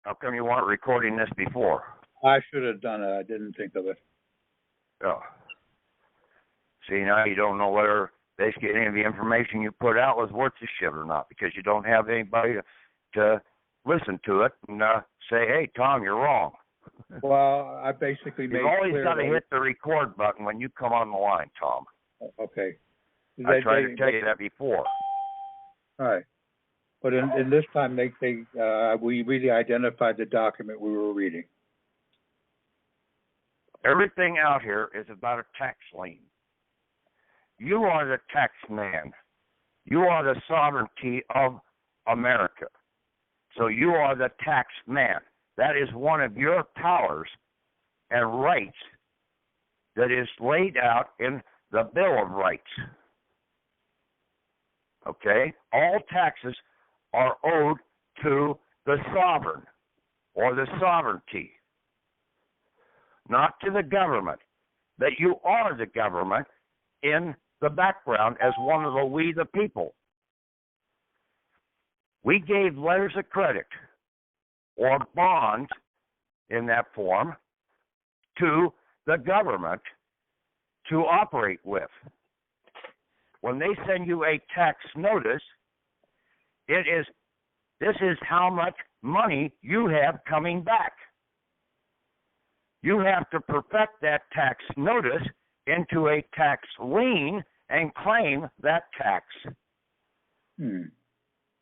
How come you weren't recording this before? I should have done it. I didn't think of it. Oh. See, now you don't know whether basically any of the information you put out was worth the shit or not, because you don't have anybody to listen to it and say, hey, Tom, you're wrong. Well, I basically made You've always clear got to hit the record button when you come on the line, Tom. Okay. I tried to tell you that before. All right. But in this time, we really identified the document we were reading. Everything out here is about a tax lien. You are the tax man. You are the sovereignty of America. So you are the tax man. That is one of your powers and rights that is laid out in the Bill of Rights. Okay? All taxes are owed to the sovereign or the sovereignty, not to the government. That you are the government in the background as one of the we the people. We gave letters of credit or bonds in that form to the government to operate with. When they send you a tax notice, this is how much money you have coming back. You have to perfect that tax notice into a tax lien and claim that tax.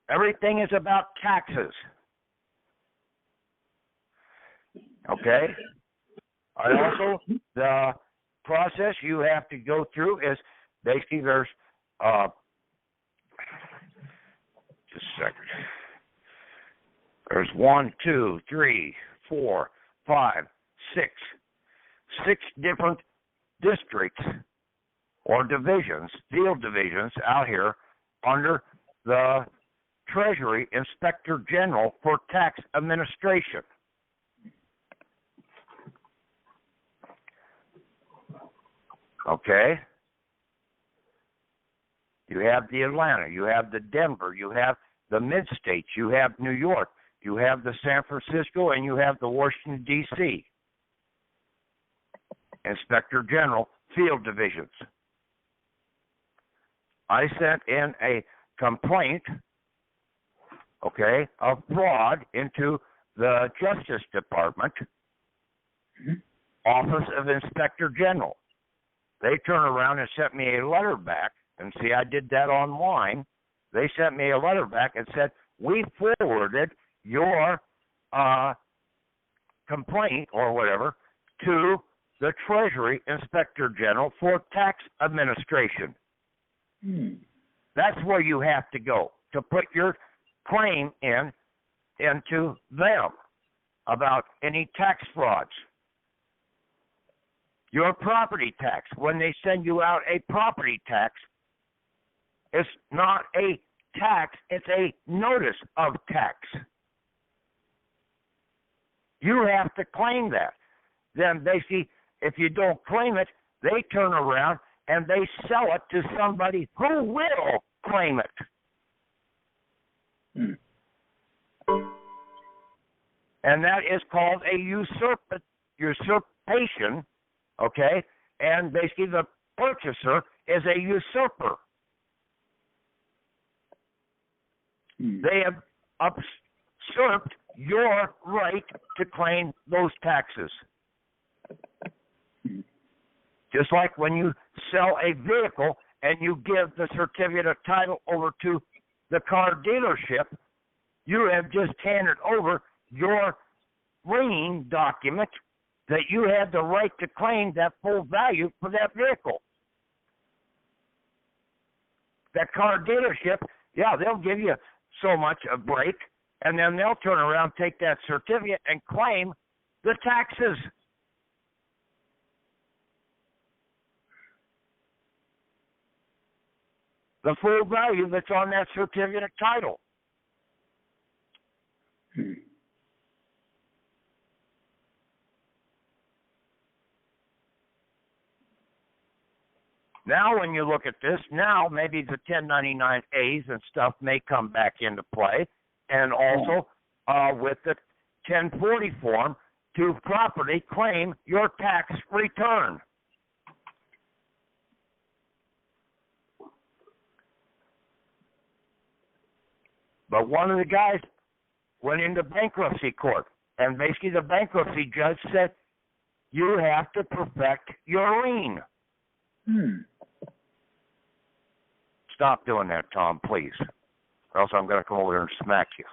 Everything is about taxes. Okay? Also, the process you have to go through is basically there's just a second. There's 1, 2, 3, 4, 5, 6 different districts or divisions, field divisions out here under the Treasury Inspector General for Tax Administration. Okay? You have the Atlanta, you have the Denver, you have the mid-states, you have New York, you have the San Francisco, and you have the Washington, D.C. Inspector General field divisions. I sent in a complaint, okay, of fraud into the Justice Department, Office of Inspector General. They turned around and sent me a letter back, and see, I did that online. They sent me a letter back and said, we forwarded your complaint or whatever to the Treasury Inspector General for Tax Administration. That's where you have to go to put your claim into them about any tax frauds. Your property tax, when they send you out a property tax, it's not a tax, it's a notice of tax. You have to claim that. Then basically, if you don't claim it, they turn around and they sell it to somebody who will claim it. And that is called a usurpation, okay? And basically the purchaser is a usurper. They have usurped your right to claim those taxes. Just like when you sell a vehicle and you give the certificate of title over to the car dealership, you have just handed over your lien document that you had the right to claim that full value for that vehicle. That car dealership, yeah, they'll give you so much a break, and then they'll turn around, take that certificate, and claim the taxes. The full value that's on that certificate of title. Now, when you look at this, now maybe the 1099As and stuff may come back into play, and also with the 1040 form to properly claim your tax return. But one of the guys went into bankruptcy court, and basically the bankruptcy judge said, you have to perfect your lien. Stop doing that, Tom, please, or else I'm going to come over here and smack you.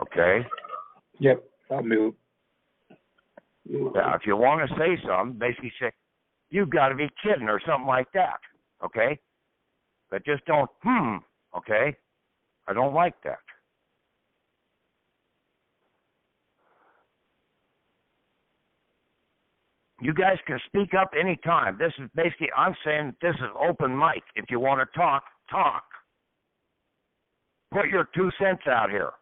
Okay? Yep, I'll mute. Now, if you want to say something, basically say, you've got to be kidding, or something like that. Okay? But just don't, okay? I don't like that. You guys can speak up anytime. This is basically, I'm saying this is open mic. If you want to talk, talk. Put your 2 cents out here.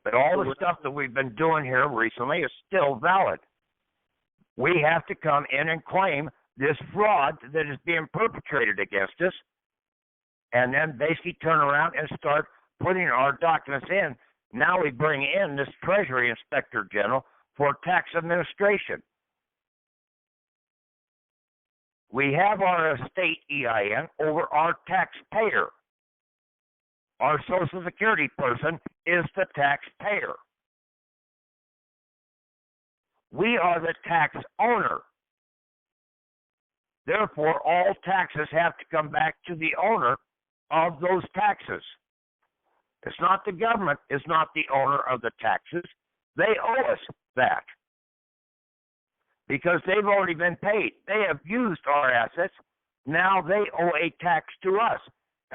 But all the stuff that we've been doing here recently is still valid. We have to come in and claim this fraud that is being perpetrated against us, and then basically turn around and start putting our documents in. Now we bring in this Treasury Inspector General for tax administration. We have our estate EIN over our taxpayer. Our Social Security person is the taxpayer. We are the tax owner. Therefore, all taxes have to come back to the owner of those taxes. It's not the government is not the owner of the taxes. They owe us that because they've already been paid. They have used our assets. Now they owe a tax to us.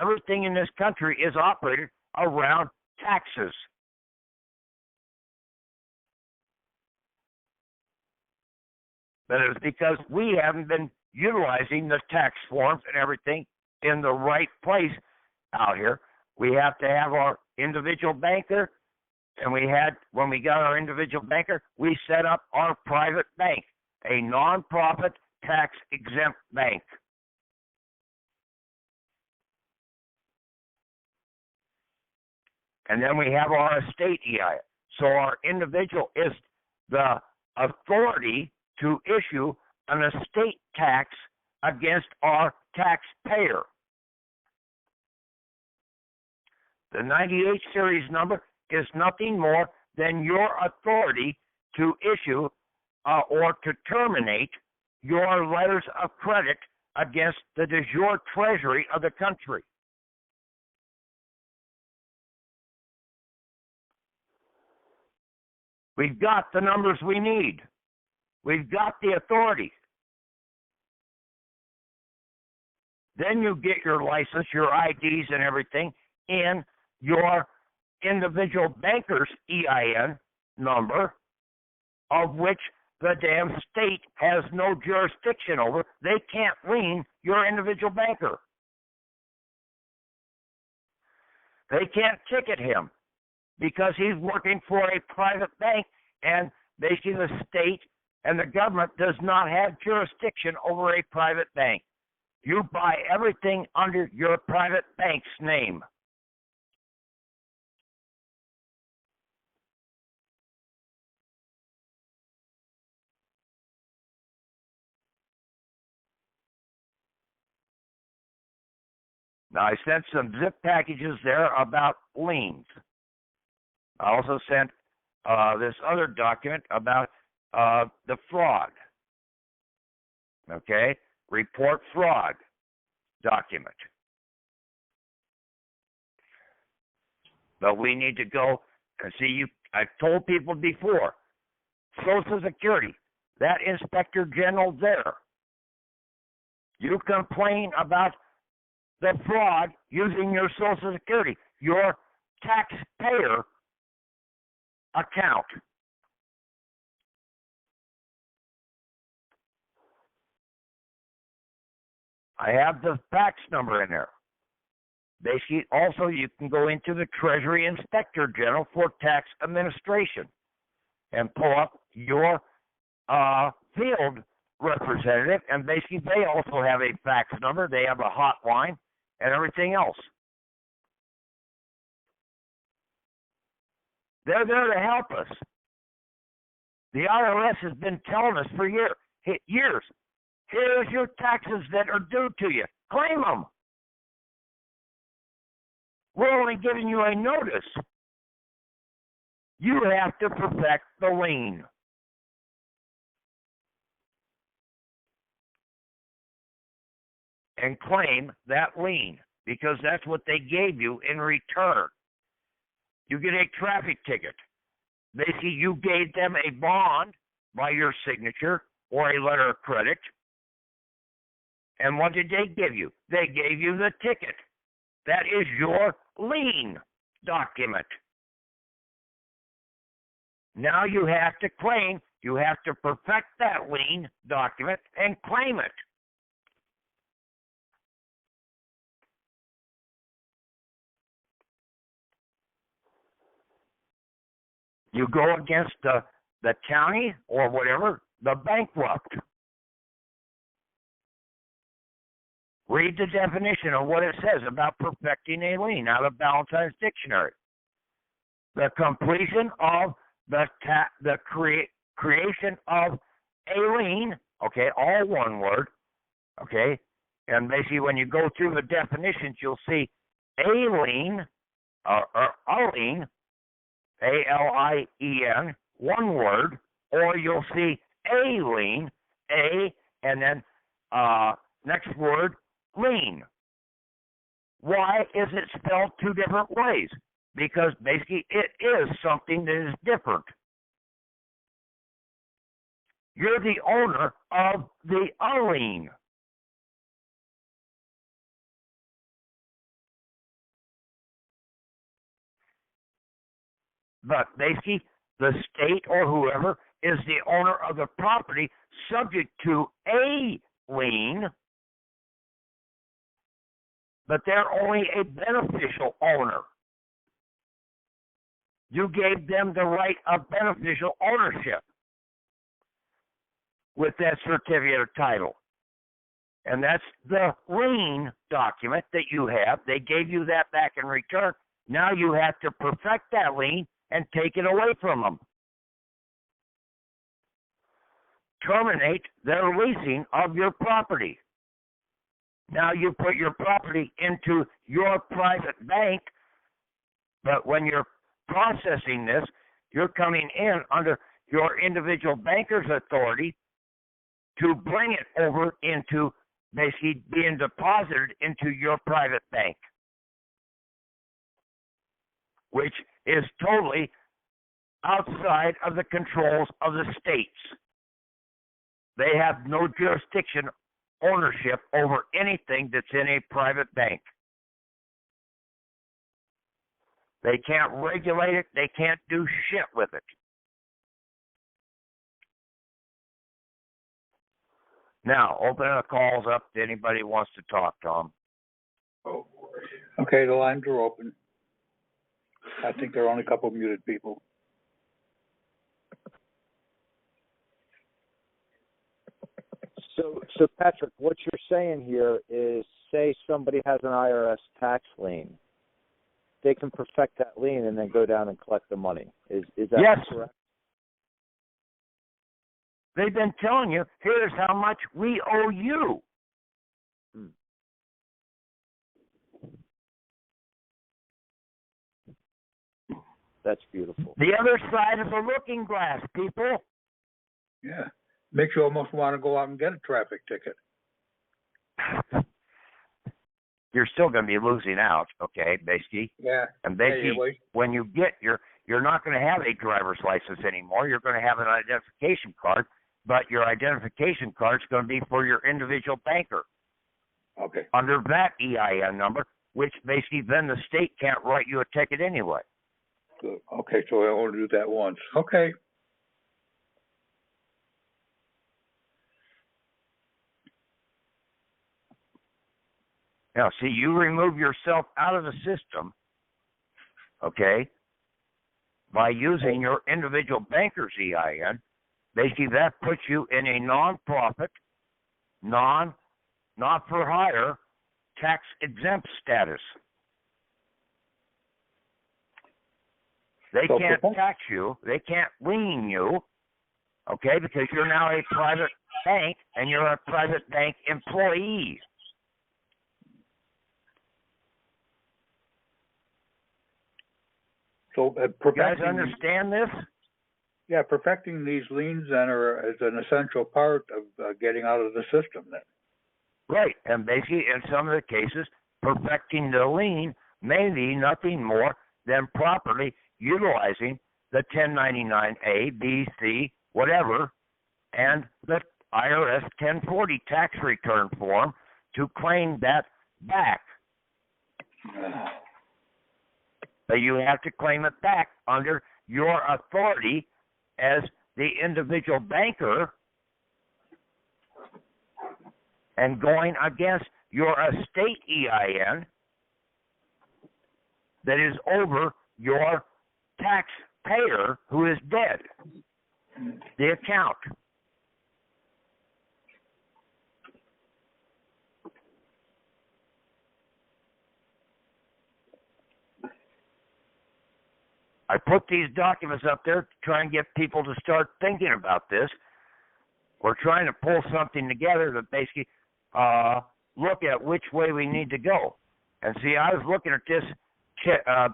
Everything in this country is operated around taxes. But it's because we haven't been utilizing the tax forms and everything in the right place out here. We have to have our individual banker, and when we got our individual banker, we set up our private bank, a non-profit tax-exempt bank. And then we have our estate EIN. So our individual is the authority to issue an estate tax against our taxpayer. The 98 series number is nothing more than your authority to issue or to terminate your letters of credit against the de jure treasury of the country. We've got the numbers we need. We've got the authority. Then you get your license, your IDs and everything in your individual banker's EIN number, of which the damn state has no jurisdiction over. They can't lien your individual banker. They can't ticket him because he's working for a private bank, and basically the state and the government does not have jurisdiction over a private bank. You buy everything under your private bank's name. Now, I sent some zip packages there about liens. I also sent this other document about the fraud. Okay? Report fraud document. But we need to go and see. I've told people before, Social Security, that Inspector General there, you complain about the fraud using your Social Security, your taxpayer account. I have the fax number in there. Basically, also you can go into the Treasury Inspector General for Tax Administration and pull up your field representative, and basically they also have a fax number, they have a hotline, and everything else. They're there to help us. The IRS has been telling us for years. Here's your taxes that are due to you. Claim them. We're only giving you a notice. You have to perfect the lien. And claim that lien, because that's what they gave you in return. You get a traffic ticket. Basically, you gave them a bond by your signature or a letter of credit. And what did they give you? They gave you the ticket. That is your lien document. Now you have to claim, you have to perfect that lien document and claim it. You go against the county or whatever, the bankrupt. Read the definition of what it says about perfecting a lien out of Ballantyne's dictionary. The completion of the creation of a lien, okay, all one word, okay, and basically when you go through the definitions, you'll see a lien, or a lien, A-L-I-E-N, one word, or you'll see a lien, A, and then next word, lien. Why is it spelled two different ways? Because basically it is something that is different. You're the owner of the lien. But basically, the state or whoever is the owner of the property subject to a lien, but they're only a beneficial owner. You gave them the right of beneficial ownership with that certificate of title. And that's the lien document that you have. They gave you that back in return. Now you have to perfect that lien and take it away from them. Terminate their leasing of your property. Now you put your property into your private bank, but when you're processing this, you're coming in under your individual banker's authority to bring it over into basically being deposited into your private bank, which is totally outside of the controls of the states. They have no jurisdiction, ownership over anything that's in a private bank. They can't regulate it. They can't do shit with it. Now, open the calls up to anybody who wants to talk, Tom. Oh, okay, the lines are open. I think there are only a couple of muted people. So Patrick, what you're saying here is, say somebody has an IRS tax lien, they can perfect that lien and then go down and collect the money. Is that yes. correct? They've been telling you, here's how much we owe you. That's beautiful. The other side of the looking glass, people. Yeah. Makes you almost want to go out and get a traffic ticket. You're still going to be losing out, okay, basically. Yeah. And basically, when you get you're not going to have a driver's license anymore. You're going to have an identification card, but your identification card is going to be for your individual banker. Okay. Under that EIN number, which basically then the state can't write you a ticket anyway. Good. Okay, so I only do that once. Okay. Now, see, you remove yourself out of the system, okay, by using your individual banker's EIN. Basically, that puts you in a non-profit, not-for-hire, tax-exempt status. They can't tax you. They can't lien you, okay, because you're now a private bank and you're a private bank employee. So, you guys understand this? Yeah, perfecting these liens then is an essential part of getting out of the system then. Right, and basically in some of the cases, perfecting the lien may be nothing more than properly utilizing the 1099-A, B, C, whatever, and the IRS 1040 tax return form to claim that back. But you have to claim it back under your authority as the individual banker and going against your estate EIN that is over your taxpayer who is dead, the account. I put these documents up there to try and get people to start thinking about this. We're trying to pull something together that basically look at which way we need to go. And see, I was looking at this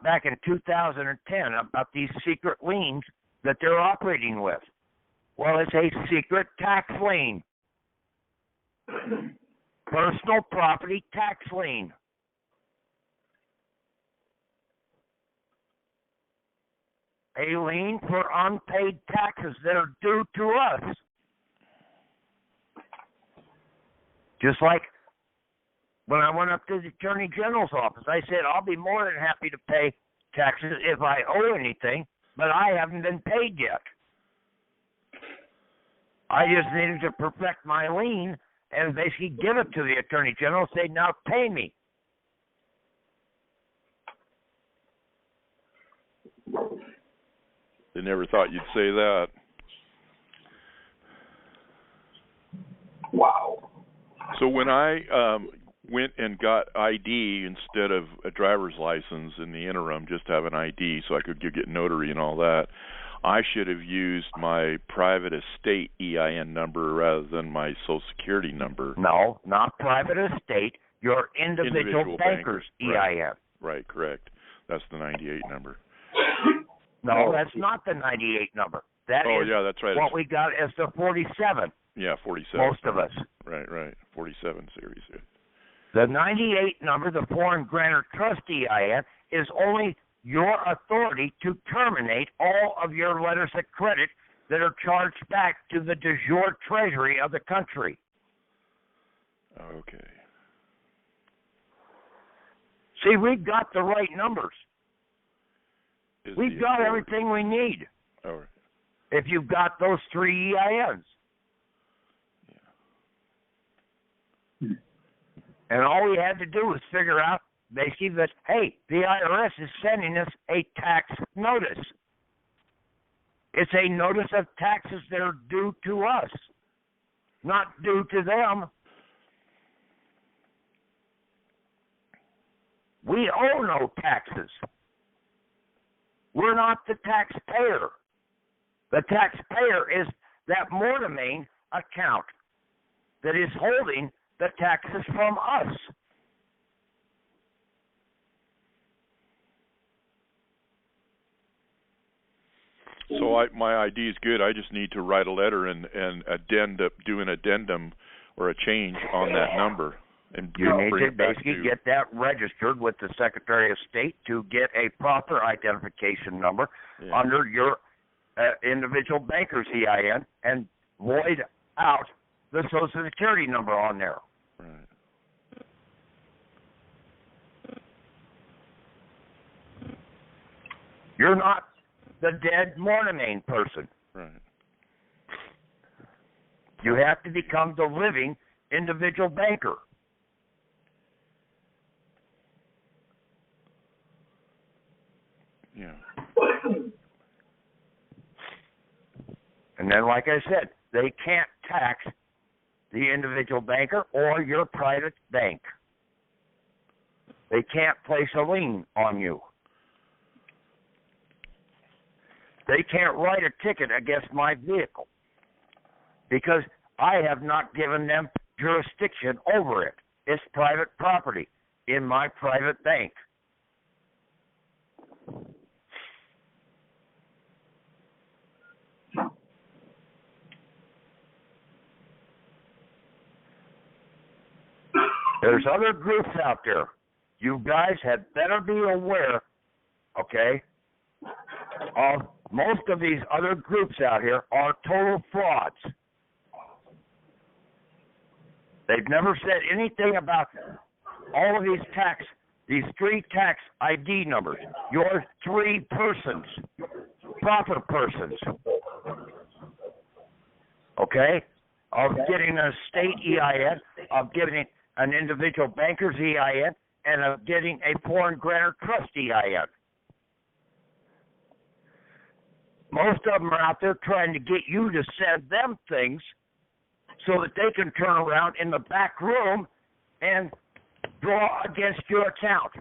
back in 2010 about these secret liens that they're operating with. Well, it's a secret tax lien. Personal property tax lien. A lien for unpaid taxes that are due to us. Just like when I went up to the Attorney General's office, I said, I'll be more than happy to pay taxes if I owe anything, but I haven't been paid yet. I just needed to perfect my lien and basically give it to the Attorney General, say, now pay me. They never thought you'd say that. Wow. So when I went and got ID instead of a driver's license in the interim, just to have an ID so I could get notary and all that, I should have used my private estate EIN number rather than my Social Security number. No, not private estate, your individual banker's EIN. Right, correct. That's the 98 number. No, that's not the 98 number. That is yeah, that's right. What we got as the 47. Yeah, 47. Most of us. Right. 47 series. The 98 number, the Foreign Grantor Trust EIN, is only your authority to terminate all of your letters of credit that are charged back to the de jure treasury of the country. Okay. See, we've got the right numbers. We've got everything we need. All right. If you've got those three EINs. Yeah. And all we had to do was figure out, basically, that, hey, the IRS is sending us a tax notice. It's a notice of taxes that are due to us, not due to them. We owe no taxes. We're not the taxpayer. The taxpayer is that Mortimain account that is holding the taxes from us. So my ID is good. I just need to write a letter and do an addendum or a change on that number. And you need to basically get that registered with the Secretary of State to get a proper identification number under your individual banker's EIN and void out the Social Security number on there. Right. You're not the dead Mortimain person. Right. You have to become the living individual banker. Yeah. And then, like I said, they can't tax the individual banker or your private bank. They can't place a lien on you. They can't write a ticket against my vehicle because I have not given them jurisdiction over it. It's private property in my private bank. There's other groups out there. You guys had better be aware, okay, of most of these other groups out here are total frauds. They've never said anything about all of these 3 tax ID numbers. Your 3 persons, proper persons, okay, of getting a state EIN, of getting an individual banker's EIN, and of getting a foreign grantor trust EIN. Most of them are out there trying to get you to send them things so that they can turn around in the back room and draw against your account.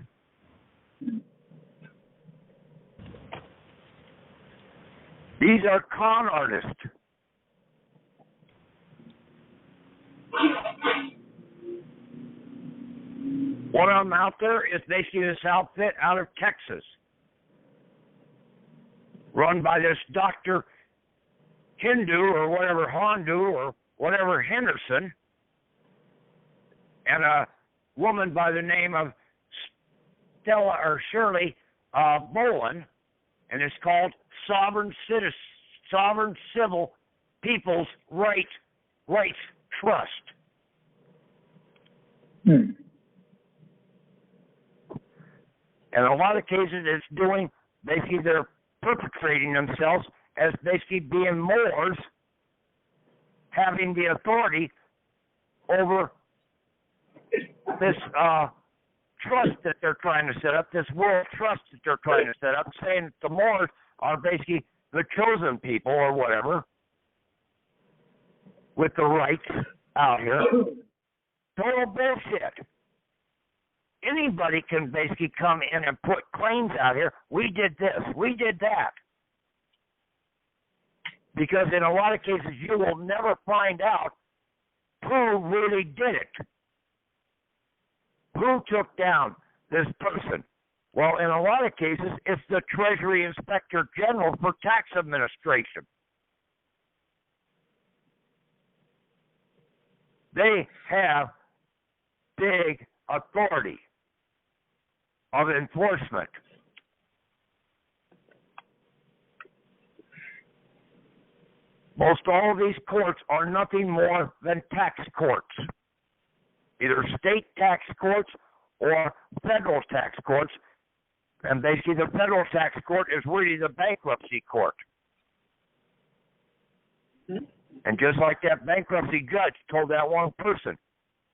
These are con artists. One of them out there is basically this outfit out of Texas, run by this Dr. Hindu or whatever, Hondu or whatever Henderson, and a woman by the name of Stella or Shirley Boland, and it's called Sovereign Civil People's Rights Trust. And in a lot of cases, it's doing, basically, they're perpetrating themselves as basically being Moors, having the authority over this trust that they're trying to set up, this world trust that they're trying to set up, saying that the Moors are basically the chosen people or whatever, with the rights out here. Total bullshit. Anybody can basically come in and put claims out here. We did this. We did that. Because in a lot of cases, you will never find out who really did it. Who took down this person? Well, in a lot of cases, it's the Treasury Inspector General for Tax Administration. They have big authority of enforcement. Most all of these courts are nothing more than tax courts, either state tax courts or federal tax courts. And basically the federal tax court is really the bankruptcy court. And just like that bankruptcy judge told that one person,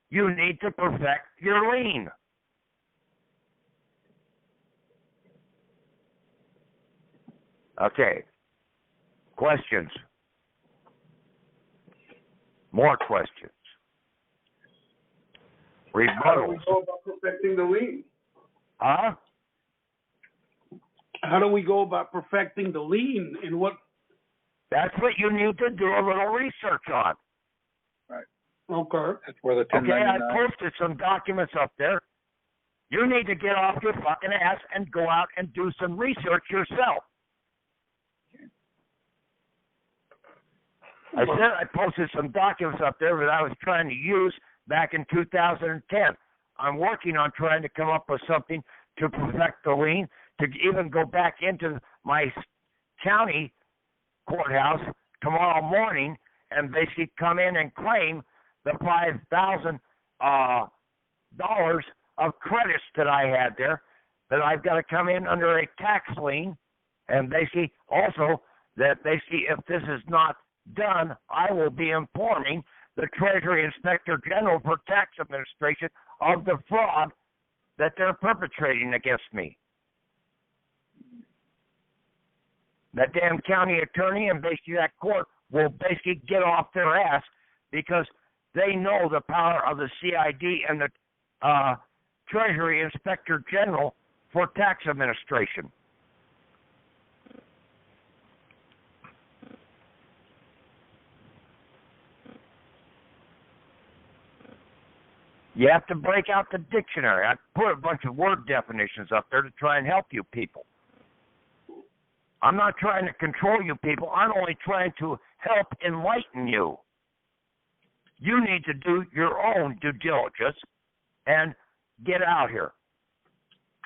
you need to perfect your lien. Okay. Questions? More questions? Rebuttals? How do we go about perfecting the lien? Huh? How do we go about perfecting the lien and what? That's what you need to do a little research on. Right. Okay. That's where the Okay, 1099. I posted some documents up there. You need to get off your fucking ass and go out and do some research yourself. I said I posted some documents up there that I was trying to use back in 2010. I'm working on trying to come up with something to perfect the lien, to even go back into my county courthouse tomorrow morning and basically come in and claim the $5,000 of credits that I had there, that I've got to come in under a tax lien, and basically also that basically if this is not done, I will be informing the Treasury Inspector General for Tax Administration of the fraud that they're perpetrating against me. that damn county attorney and basically that court will basically get off their ass because they know the power of the CID and the Treasury Inspector General for tax administration. You have to break out the dictionary. I put a bunch of word definitions up there to try and help you people. I'm not trying to control you people. I'm only trying to help enlighten you. You need to do your own due diligence and get out here.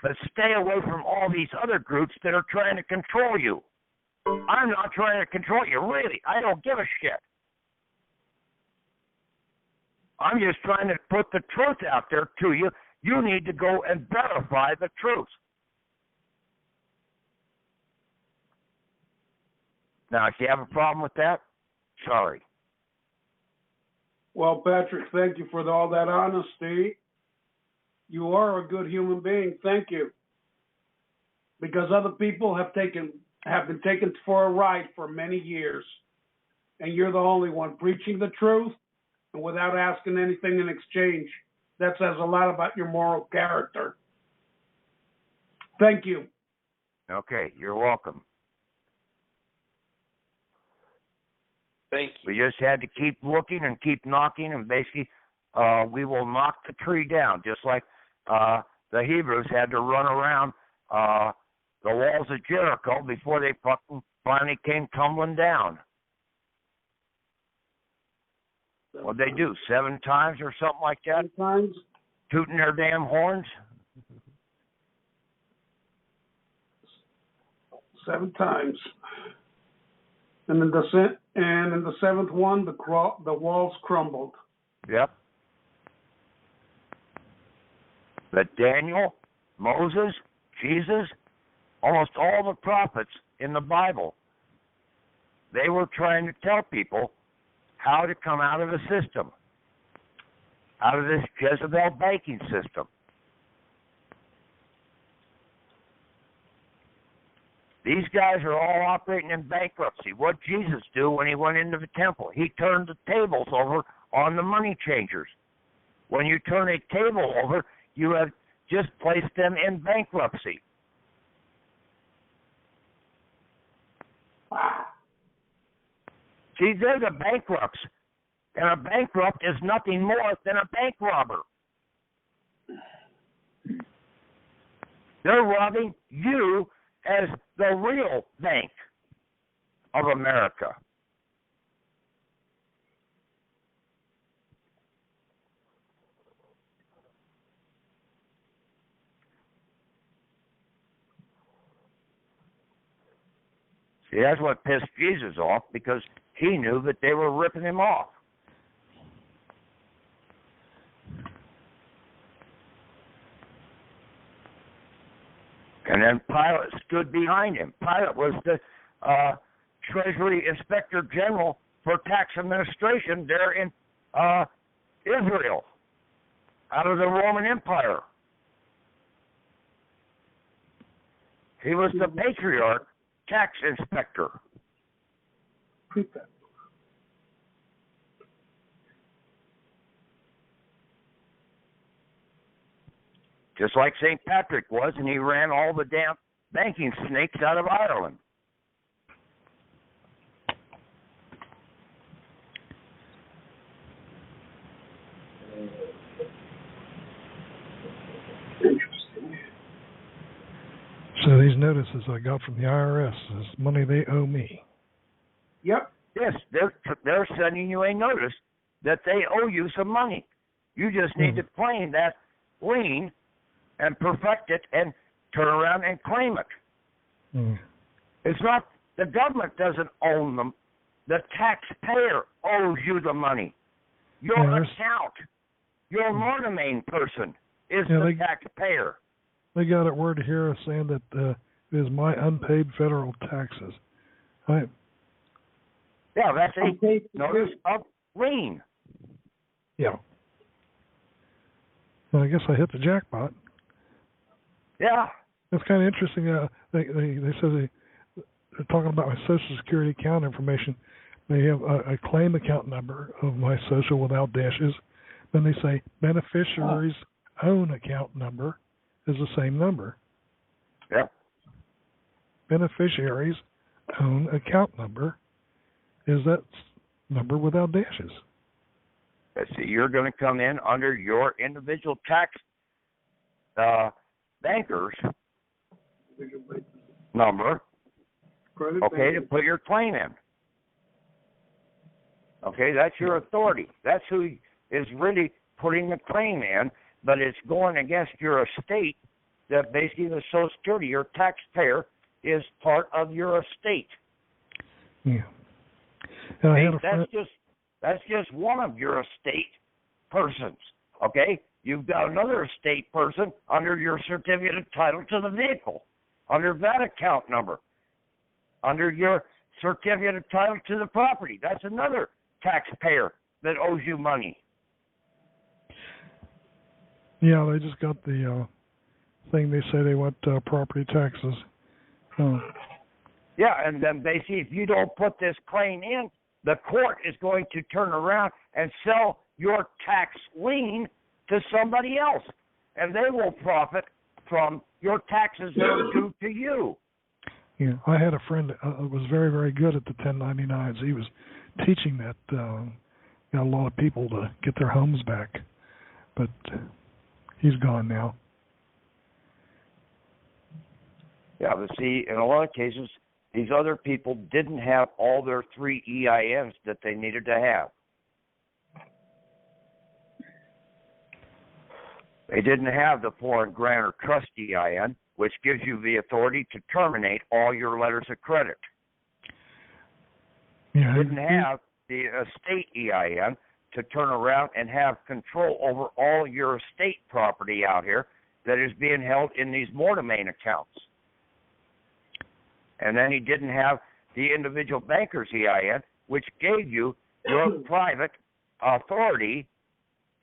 But stay away from all these other groups that are trying to control you. I'm not trying to control you, really. I don't give a shit. I'm just trying to put the truth out there to you. You need to go and verify the truth. Now, if you have a problem with that, sorry. Well, Patrick, thank you for all that honesty. You are a good human being. Thank you. Because other people have been taken for a ride for many years. And you're the only one preaching the truth and without asking anything in exchange. That says a lot about your moral character. Thank you. Okay, you're welcome. Thank you. We just had to keep looking and keep knocking, and basically we will knock the tree down, just like the Hebrews had to run around the walls of Jericho before they finally came tumbling down. What'd they do, 7 times or something like that? 7 times? Tooting their damn horns? 7 times. And in the 7th one, the walls crumbled. Yep. But Daniel, Moses, Jesus, almost all the prophets in the Bible, they were trying to tell people how to come out of the system, out of this Jezebel banking system. These guys are all operating in bankruptcy. What did Jesus do when he went into the temple? He turned the tables over on the money changers. When you turn a table over, you have just placed them in bankruptcy. See, they're the bankrupts. And a bankrupt is nothing more than a bank robber. They're robbing you as the real Bank of America. See, that's what pissed Jesus off, because he knew that they were ripping him off. And then Pilate stood behind him. Pilate was the Treasury Inspector General for Tax Administration there in Israel, out of the Roman Empire. He was the patriarch tax inspector. Just like St. Patrick was, and he ran all the damn banking snakes out of Ireland. Interesting. So these notices I got from the IRS is money they owe me. Yep. Yes, they're sending you a notice that they owe you some money. You just need to claim that lien and perfect it and turn around and claim it. It's not, the government doesn't own them. The taxpayer owes you the money. Your account, your monomain person is the taxpayer. They got it worded here saying that it is my unpaid federal taxes. Right? Yeah, that's a notice of lien. Yeah. Well, I guess I hit the jackpot. Yeah. That's kind of interesting. They said talking about my Social Security account information. They have a claim account number of my social without dashes. Then they say beneficiary's own account number is the same number. Yep. Beneficiary's own account number is that number without dashes. See, you're going to come in under your individual tax banker's number, okay, to put your claim in. Okay, that's your authority. That's who is really putting the claim in, but it's going against your estate. That basically the Social Security, your taxpayer, is part of your estate. Yeah. And I had a friend. That's just one of your estate persons. Okay, you've got another estate person under your certificate of title to the vehicle, under that account number, under your certificate of title to the property. That's another taxpayer that owes you money. Yeah, they just got the thing. They say they want property taxes. Yeah, and then basically, if you don't put this claim in, the court is going to turn around and sell your tax lien to somebody else, and they will profit from your taxes that are due to you. Yeah, I had a friend that was very, very good at the 1099s. He was teaching that got a lot of people to get their homes back, but he's gone now. Yeah, but see, in a lot of cases, these other people didn't have all their 3 EINs that they needed to have. They didn't have the foreign grant or trust EIN, which gives you the authority to terminate all your letters of credit. Yeah, Didn't have the estate EIN to turn around and have control over all your estate property out here that is being held in these mortmain accounts. And then he didn't have the individual banker's EIN, which gave you your private authority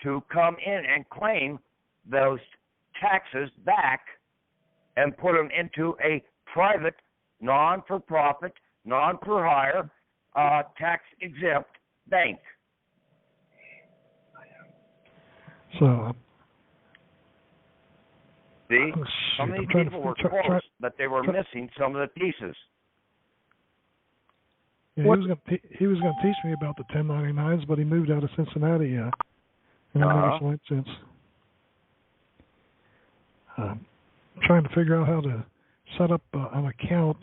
to come in and claim those taxes back and put them into a private, non-for-profit, non-for-hire, tax-exempt bank. So, see, some of these people were close, but they were missing some of the pieces. Yeah, he was going to teach me about the 1099s, but he moved out of Cincinnati. And I never saw it since. Trying to figure out how to set up an account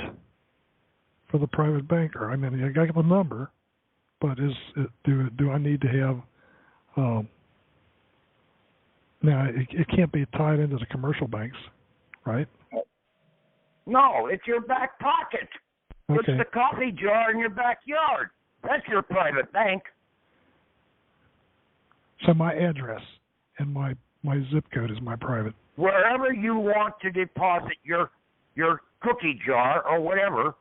for the private banker. I mean, I got the number, but do I need to have? Now it can't be tied into the commercial banks, right? No, it's your back pocket. Okay. It's the coffee jar in your backyard. That's your private bank. So my address and my zip code is my private. Wherever you want to deposit your cookie jar or whatever,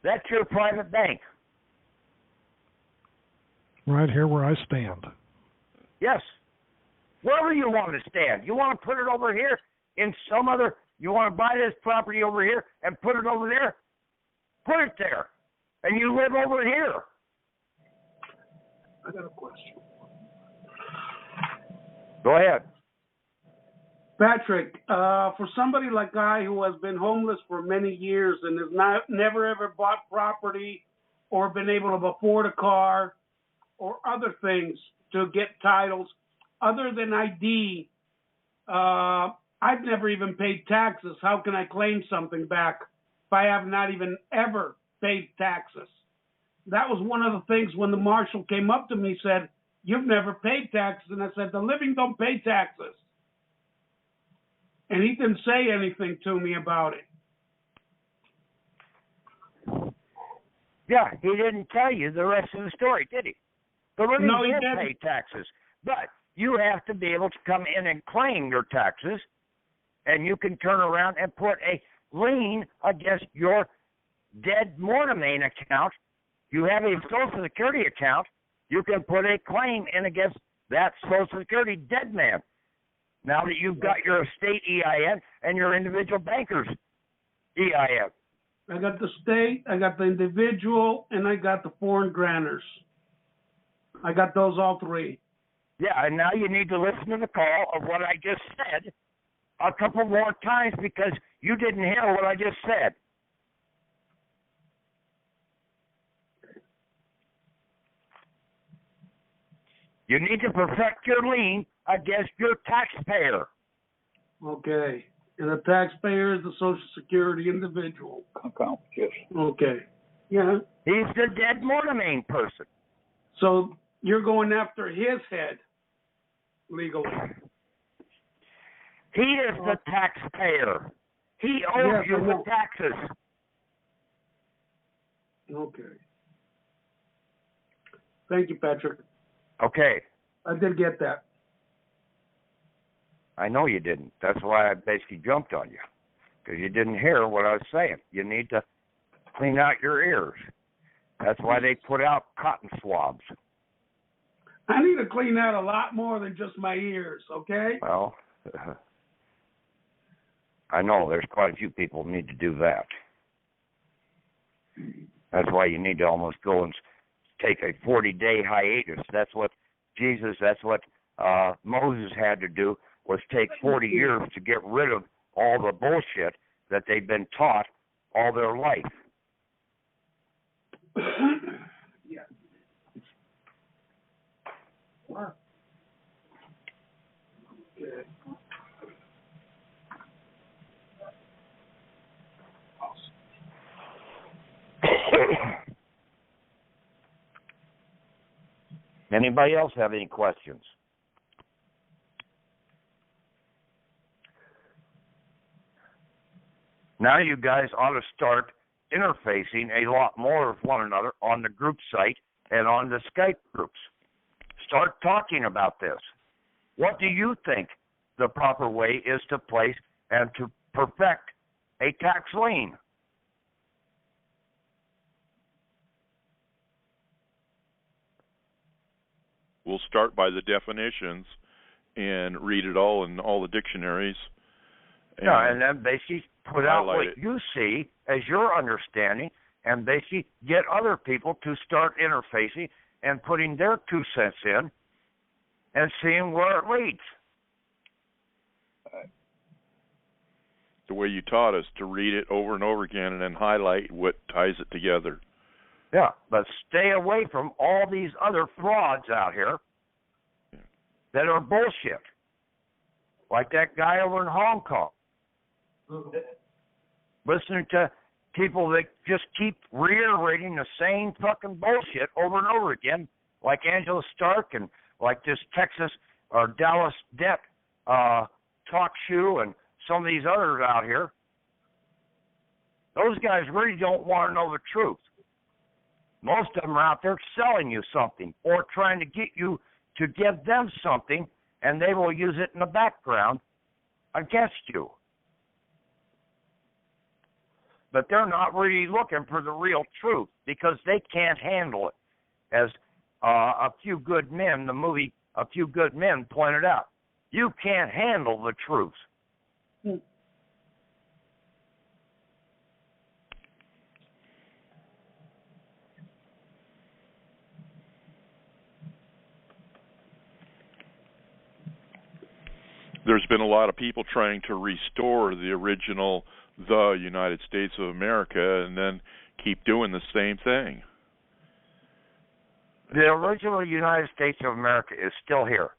that's your private bank. Right here where I stand. Yes. Wherever you want to stand. You want to put it over here in some other, you want to buy this property over here and put it over there, put it there. And you live over here. I got a question. Go ahead. Patrick, for somebody like I who has been homeless for many years and has never ever bought property or been able to afford a car or other things to get titles, other than ID, I've never even paid taxes. How can I claim something back if I have not even ever paid taxes? That was one of the things when the marshal came up to me and said, "You've never paid taxes." And I said, "The living don't pay taxes." And he didn't say anything to me about it. Yeah, he didn't tell you the rest of the story, did he? The living No, he don't didn't. pay taxes. But you have to be able to come in and claim your taxes, and you can turn around and put a lien against your dead mortmain account. You have a Social Security account. You can put a claim in against that Social Security dead man. Now that you've got your estate EIN and your individual banker's EIN. I got the state, I got the individual, and I got the foreign grantors. I got those all three. Yeah, and now you need to listen to the call of what I just said a couple more times because you didn't hear what I just said. You need to perfect your lien against your taxpayer. Okay. And the taxpayer is the Social Security individual. Account, yes. Okay. Yeah. He's the dead mortmain person. So you're going after his head legally. He is the taxpayer. He owes you the taxes. Okay. Thank you, Patrick. Okay. I did get that. I know you didn't. That's why I basically jumped on you, because you didn't hear what I was saying. You need to clean out your ears. That's why they put out cotton swabs. I need to clean out a lot more than just my ears, okay? Well, I know there's quite a few people who need to do that. That's why you need to almost go and take a 40-day hiatus. That's what Moses had to do, was take 40 years to get rid of all the bullshit that they've been taught all their life. Yeah. Okay. Anybody else have any questions? Now you guys ought to start interfacing a lot more with one another on the group site and on the Skype groups. Start talking about this. What do you think the proper way is to place and to perfect a tax lien? We'll start by the definitions and read it all in all the dictionaries. And then basically put out what it. you see as your understanding, and basically get other people to start interfacing and putting their 2 cents in and seeing where it leads. The way you taught us, to read it over and over again and then highlight what ties it together. Yeah, but stay away from all these other frauds out here that are bullshit. Like that guy over in Hong Kong. Listening to people that just keep reiterating the same fucking bullshit over and over again, like Angela Stark and like this Texas or Dallas Debt talk shoe and some of these others out here. Those guys really don't want to know the truth. Most of them are out there selling you something or trying to get you to give them something, and they will use it in the background against you. But they're not really looking for the real truth because they can't handle it. As A Few Good Men, the movie A Few Good Men pointed out, you can't handle the truth. There's been a lot of people trying to restore the original, the United States of America, and then keep doing the same thing. The original United States of America is still here.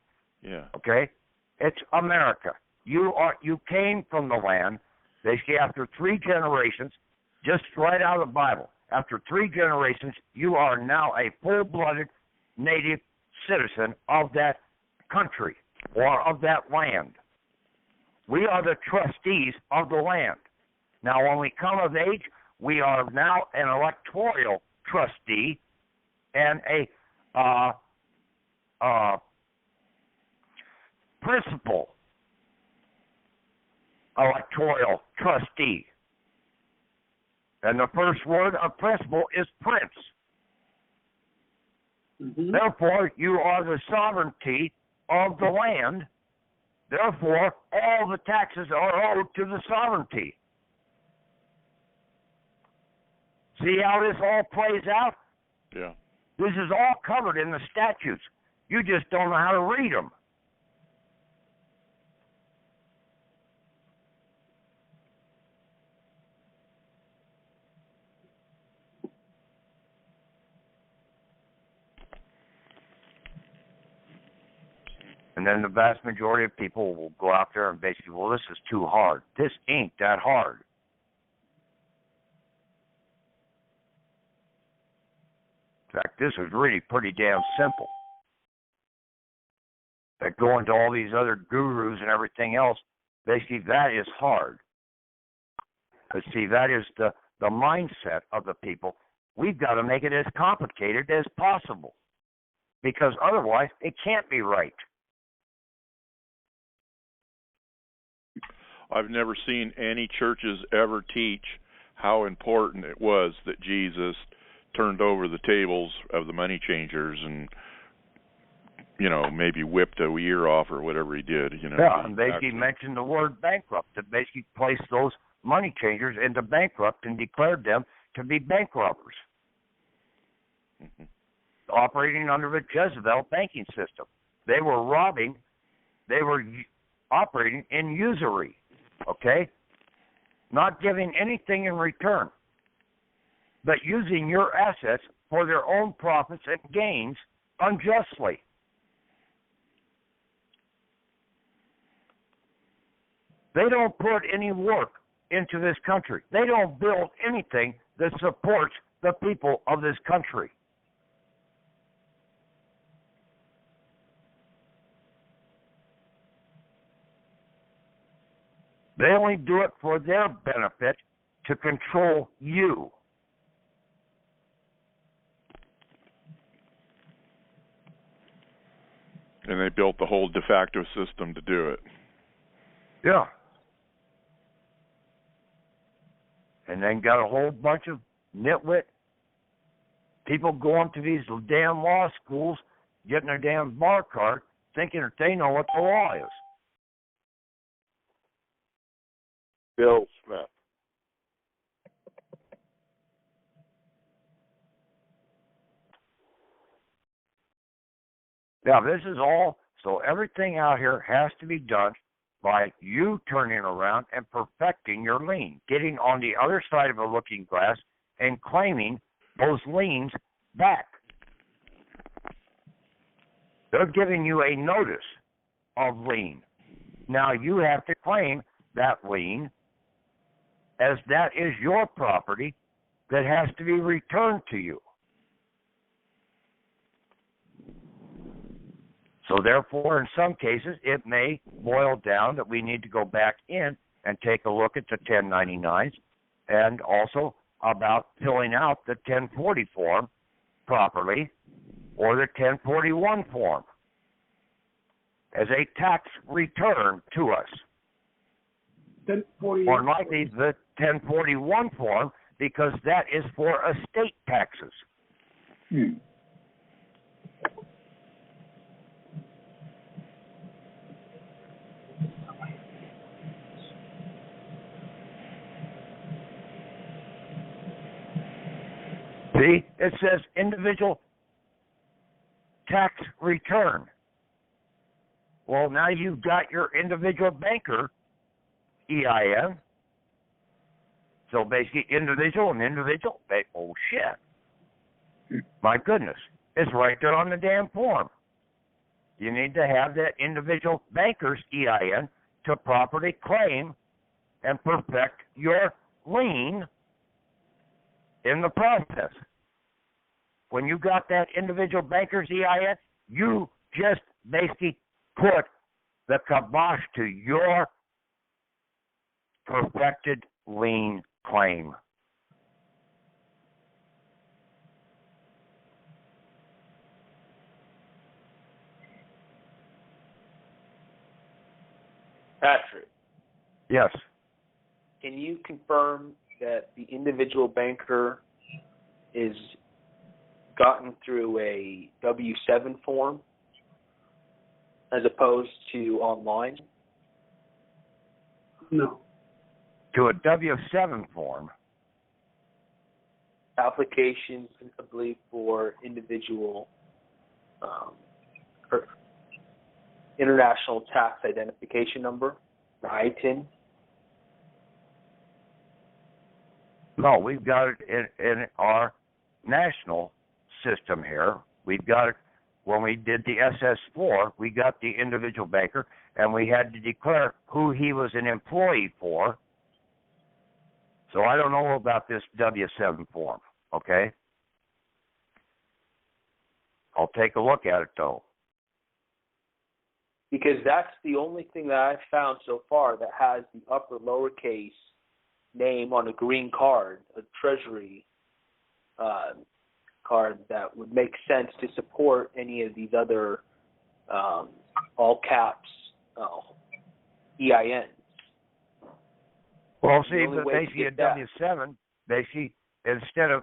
Yeah. Okay? It's America. You came from the land, basically after 3 generations, just right out of the Bible. After 3 generations, you are now a full-blooded native citizen of that country or of that land. We are the trustees of the land. Now, when we come of age, we are now an electoral trustee and a principal electoral trustee. And the first word of principal is prince. Mm-hmm. Therefore, you are the sovereignty of the land. Therefore, all the taxes are owed to the sovereignty. See how this all plays out? Yeah. This is all covered in the statutes. You just don't know how to read them. And then the vast majority of people will go out there and basically, well, this is too hard. This ain't that hard. In fact, this is really pretty damn simple. That going to all these other gurus and everything else, basically that is hard. Because see, that is the mindset of the people. We've got to make it as complicated as possible. Because otherwise, it can't be right. I've never seen any churches ever teach how important it was that Jesus turned over the tables of the money changers and, you know, maybe whipped a ear off or whatever he did. You know. Yeah, and basically mentioned the word bankrupt, that basically placed those money changers into bankrupt and declared them to be bank robbers, operating under the Jezebel banking system. They were robbing, they were operating in usury, okay? Not giving anything in return, but using your assets for their own profits and gains unjustly. They don't put any work into this country. They don't build anything that supports the people of this country. They only do it for their benefit to control you. And they built the whole de facto system to do it. Yeah. And then got a whole bunch of nitwit people going to these damn law schools, getting their damn bar card, thinking that they know what the law is. Bill Smith. Now, this is all, so everything out here has to be done by you turning around and perfecting your lien, getting on the other side of a looking glass and claiming those liens back. They're giving you a notice of lien. Now, you have to claim that lien as that is your property that has to be returned to you. So therefore, in some cases, it may boil down that we need to go back in and take a look at the 1099s and also about filling out the 1040 form properly or the 1041 form as a tax return to us. 1041. More likely the 1041 form because that is for estate taxes. See, it says individual tax return. Well, now you've got your individual banker EIN. So basically, individual and individual. Oh, shit. My goodness. It's right there on the damn form. You need to have that individual banker's EIN to properly claim and perfect your lien in the process. When you got that individual banker's EIN, you just basically put the kibosh to your perfected lien claim. Patrick, Yes. can you confirm that the individual banker is gotten through a W-7 form as opposed to online? No. To a W-7 form. applications, I believe, for individual or international tax identification number, ITIN. No, we've got it in our national system here. We've got it when we did the SS4. We got the individual banker, and we had to declare who he was an employee for. So I don't know about this W-7 form, okay? I'll take a look at it, though. Because that's the only thing that I've found so far that has the upper lowercase name on a green card, a treasury card that would make sense to support any of these other all caps EINs. Well, see, but basically a W-7, basically,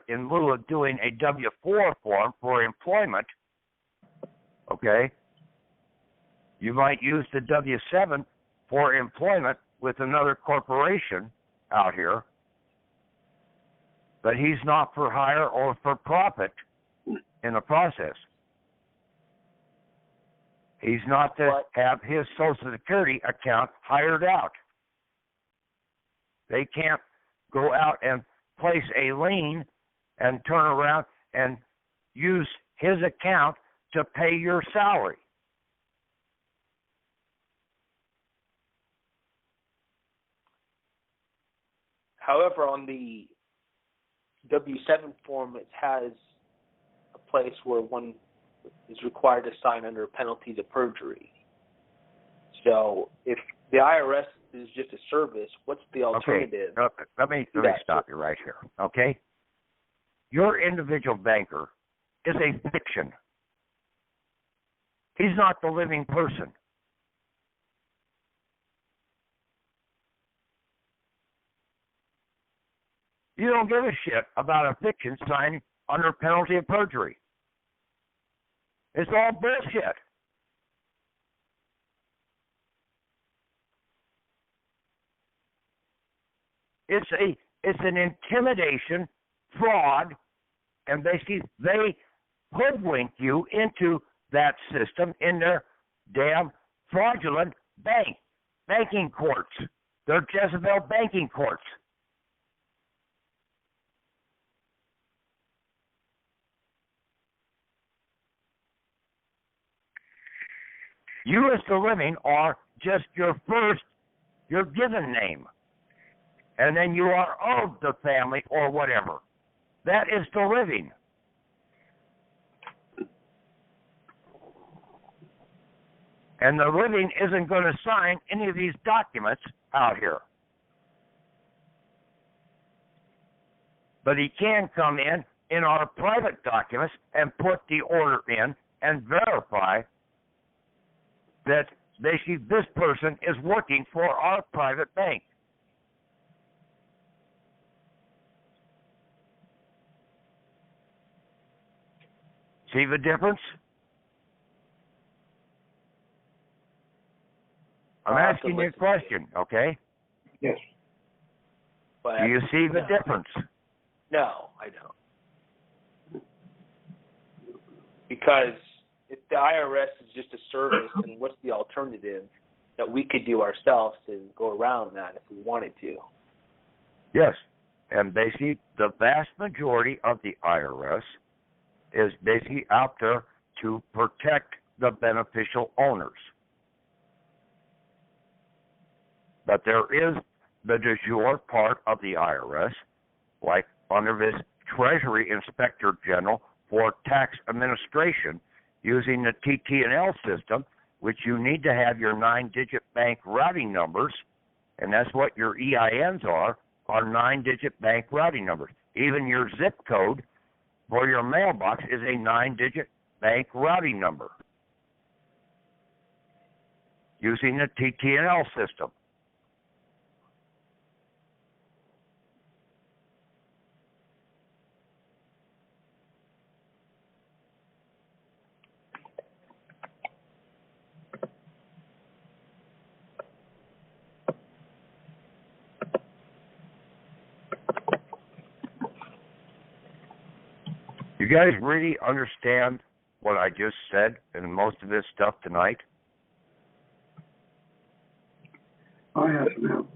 in lieu of doing a W-4 form for employment, okay, you might use the W-7 for employment with another corporation out here, but he's not for hire or for profit in the process. He's not to have his Social Security account hired out. They can't go out and place a lien and turn around and use his account to pay your salary. However, on the W-7 form, it has a place where one is required to sign under penalties of perjury. So if the IRS is just a service, what's the alternative? Okay. Let me stop you right here, okay? Your individual banker is a fiction. He's not the living person. You don't give a shit about a fiction signed under penalty of perjury. It's all bullshit. It's an intimidation, fraud, and basically they hoodwink you into that system in their damn fraudulent banking courts. They're Jezebel banking courts. You as the living are just your given name. And then you are of the family or whatever. That is the living. And the living isn't going to sign any of these documents out here. But he can come in our private documents and put the order in and verify that basically this person is working for our private bank. See the difference? I'm asking you a question, okay? Yes. But Do you see the difference? No, I don't. Because if the IRS is just a service, then what's the alternative that we could do ourselves to go around that if we wanted to? Yes. And basically, the vast majority of the IRS is basically out there to protect the beneficial owners. But there is the de jure part of the IRS, like under this Treasury Inspector General for Tax Administration, using the TT&L system, which you need to have your 9-digit bank routing numbers, and that's what your EINs are 9-digit bank routing numbers. Even your zip code for your mailbox is a 9-digit bank routing number using the TT&L system. You guys really understand what I just said and most of this stuff tonight? I have now.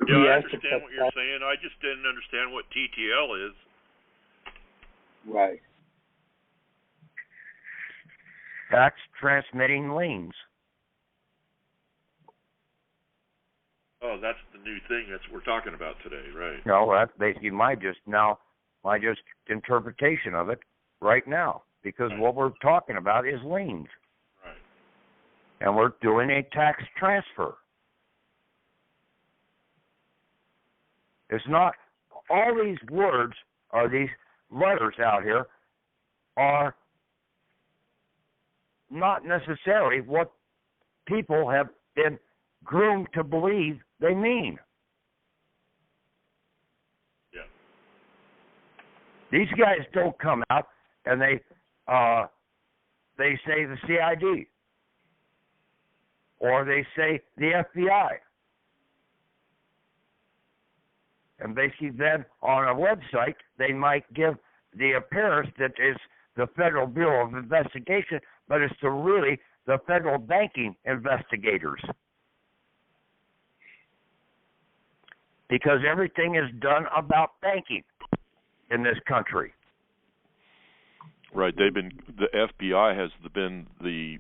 Yeah, I understand what you're saying. I just didn't understand what TTL is. Right. Tax transmitting liens. Oh, that's the new thing that we're talking about today, right? No, that's basically my interpretation of it right now, because what we're talking about is liens. Right. And we're doing a tax transfer. It's not, all these words or these letters out here are not necessarily what people have been groomed to believe they mean. Yeah. These guys don't come out and they say the CID or they say the FBI. And basically then on a website, they might give the appearance that it's the Federal Bureau of Investigation, but it's really the federal banking investigators. Because everything is done about banking in this country. Right. The FBI has been the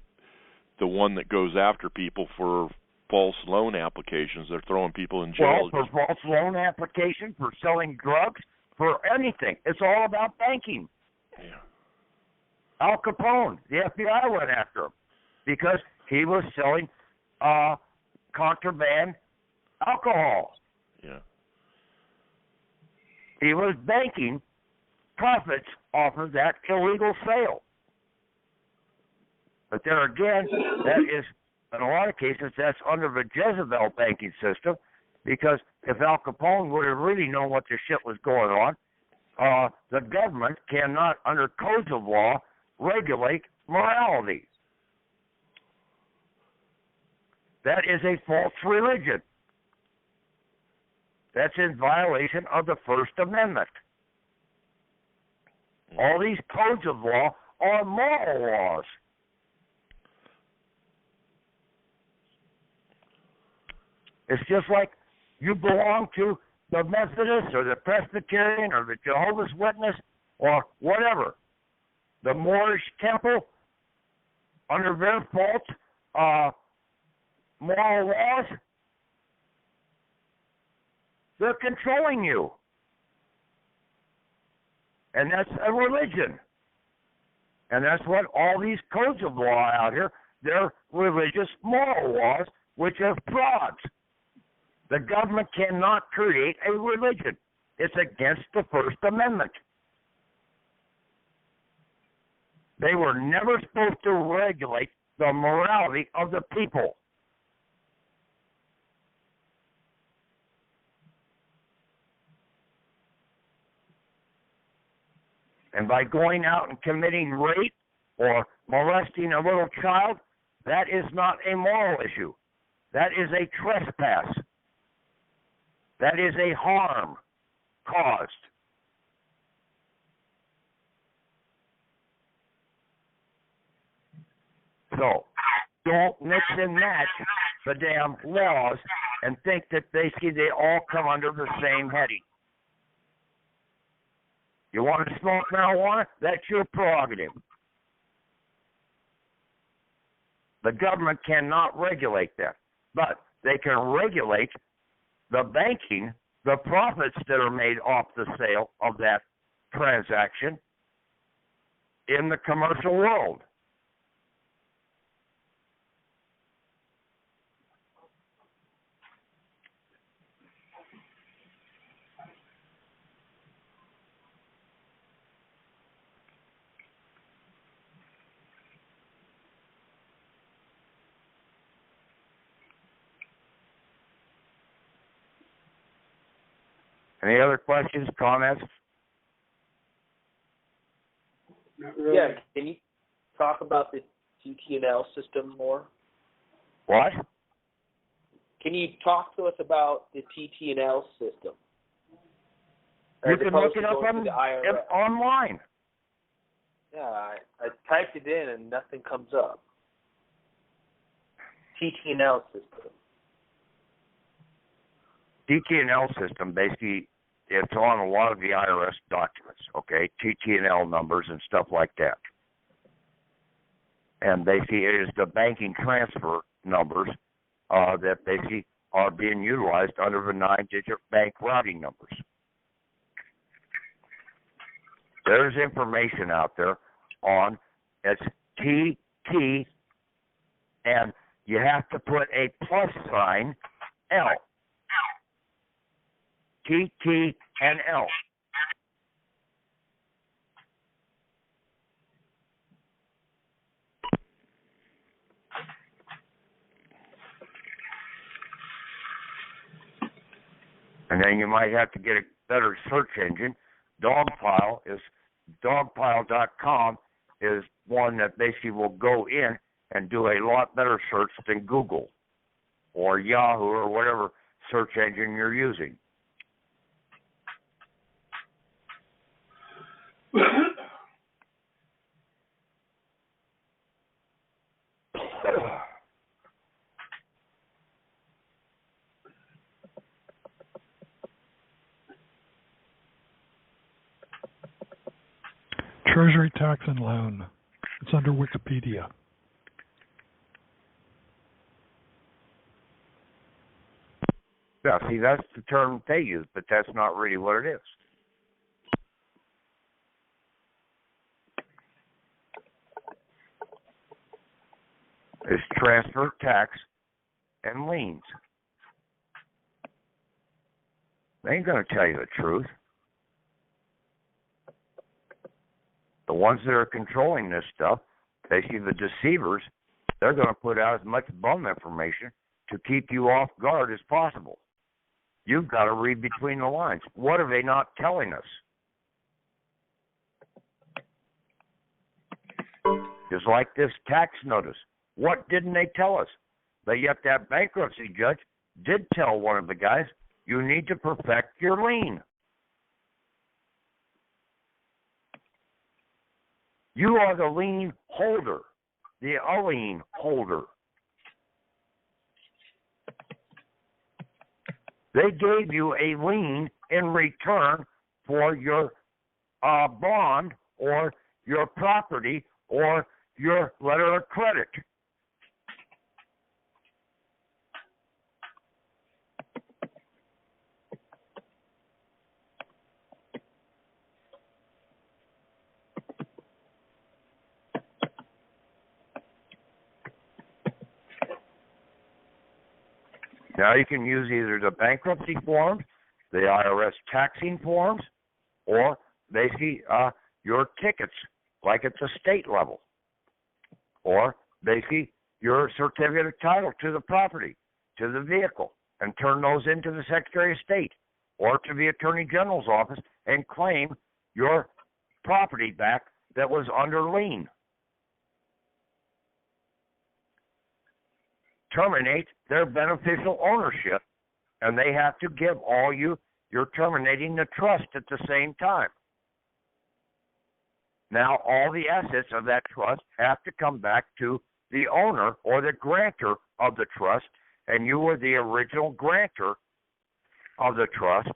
one that goes after people for false loan applications. They're throwing people in jail. Well, for false loan application, for selling drugs, for anything. It's all about banking. Yeah. Al Capone, the FBI went after him because he was selling contraband alcohol. Yeah. He was banking profits off of that illegal sale. But there again, that is, in a lot of cases, that's under the Jezebel banking system, because if Al Capone would have really known what the shit was going on, the government cannot, under codes of law, regulate morality. That is a false religion. That's in violation of the First Amendment. All these codes of law are moral laws. It's just like you belong to the Methodist or the Presbyterian or the Jehovah's Witness or whatever. The Moorish temple, under their false moral laws, they're controlling you. And that's a religion. And that's what all these codes of law out here, they're religious moral laws, which are frauds. The government cannot create a religion. It's against the First Amendment. They were never supposed to regulate the morality of the people. And by going out and committing rape or molesting a little child, that is not a moral issue. That is a trespass. That is a harm caused. So, don't mix and match the damn laws and think that basically they all come under the same heading. You want to smoke marijuana? That's your prerogative. The government cannot regulate that. But they can regulate the banking, the profits that are made off the sale of that transaction in the commercial world. Any other questions, comments? Not really. Yeah, can you talk about the TT&L system more? What? Can you talk to us about the TT&L system? You can look it up online. Yeah, I typed it in and nothing comes up. TT&L system. TT&L system, basically, it's on a lot of the IRS documents, okay? TT&L numbers and stuff like that. And basically, it is the banking transfer numbers that basically are being utilized under the 9-digit bank routing numbers. There's information out there on it's TT, and you have to put a plus sign L. TT and L. And then you might have to get a better search engine. Dogpile.com is one that basically will go in and do a lot better search than Google or Yahoo or whatever search engine you're using. Treasury tax and loan. It's under Wikipedia. Yeah, see, that's the term they use, but that's not really what it is. It's transfer, tax, and liens. They ain't going to tell you the truth. The ones that are controlling this stuff, basically the deceivers, they're going to put out as much bum information to keep you off guard as possible. You've got to read between the lines. What are they not telling us? Just like this tax notice. What didn't they tell us? But yet that bankruptcy judge did tell one of the guys, you need to perfect your lien. You are the lien holder, the lien holder. They gave you a lien in return for your bond or your property or your letter of credit. Now you can use either the bankruptcy forms, the IRS taxing forms, or basically your tickets, like at the state level, or basically your certificate of title to the property, to the vehicle, and turn those into the Secretary of State or to the Attorney General's office and claim your property back that was under lien. Terminate their beneficial ownership, and they have to give all you're terminating the trust at the same time. Now, all the assets of that trust have to come back to the owner or the grantor of the trust, and you were the original grantor of the trust.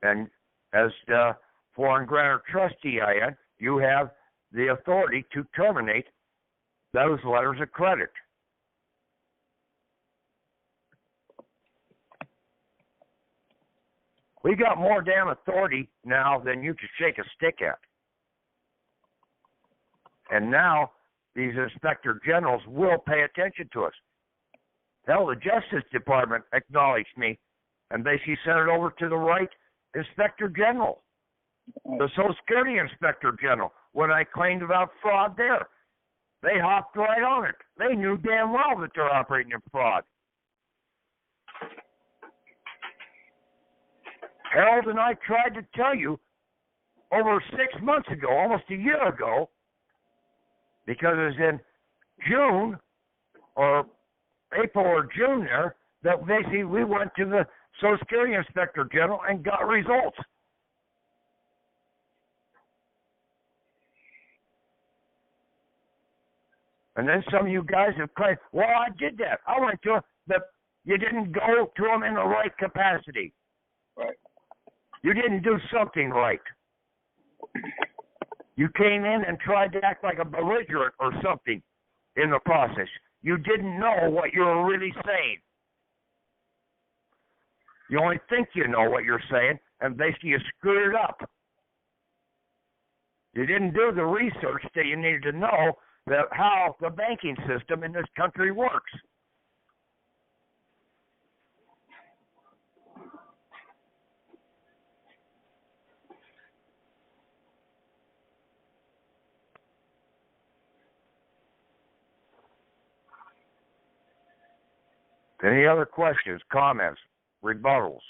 And as the foreign grantor trustee, you have the authority to terminate those letters of credit. We got more damn authority now than you could shake a stick at. And now these inspector generals will pay attention to us. Hell, the Justice Department acknowledged me, and basically sent it over to the right inspector general, the Social Security inspector general, when I claimed about fraud there. They hopped right on it. They knew damn well that they're operating in fraud. Harold and I tried to tell you over 6 months ago, almost a year ago, because it was in June or April or June there, that basically we went to the Social Security Inspector General and got results. And then some of you guys have claimed, well, I did that. I went to them. You didn't go to them in the right capacity. Right. You didn't do something right. You came in and tried to act like a belligerent or something in the process. You didn't know what you were really saying. You only think you know what you're saying, and basically you screwed it up. You didn't do the research that you needed to know that how the banking system in this country works. Any other questions, comments, rebuttals?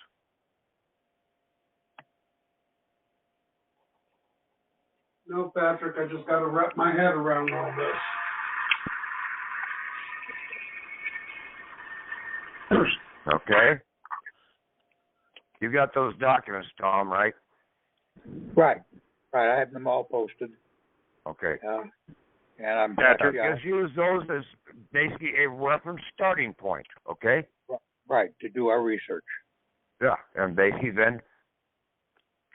No, Patrick, I just got to wrap my head around all this. Okay. You got those documents, Tom, right? Right. Right. I have them all posted. Okay. And I'm Patrick, just use those as basically a reference starting point, okay? Right, to do our research. Yeah, and basically then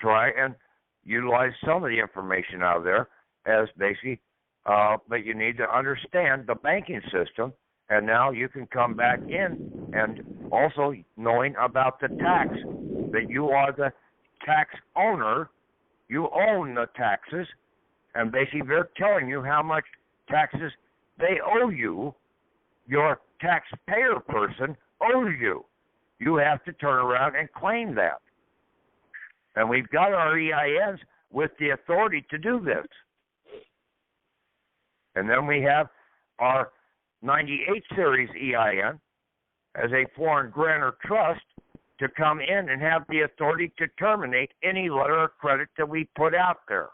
try and utilize some of the information out there as basically, but you need to understand the banking system, and now you can come back in and also knowing about the tax, that you are the tax owner, you own the taxes, and basically they're telling you how much taxes they owe you, your taxpayer person owes you. You have to turn around and claim that. And we've got our EINs with the authority to do this. And then we have our 98 series EIN as a foreign grantor trust to come in and have the authority to terminate any letter of credit that we put out there,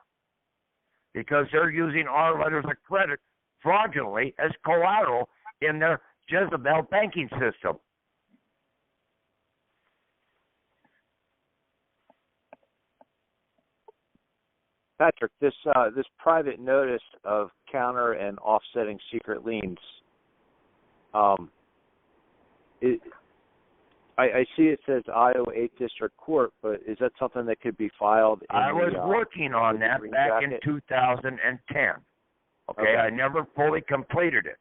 because they're using our letters of credit fraudulently as collateral in their Jezebel banking system. Patrick, this private notice of counter and offsetting secret liens, I see it says Iowa 8th District Court, but is that something that could be filed? I was working on that back in 2010. Okay, I never fully completed it.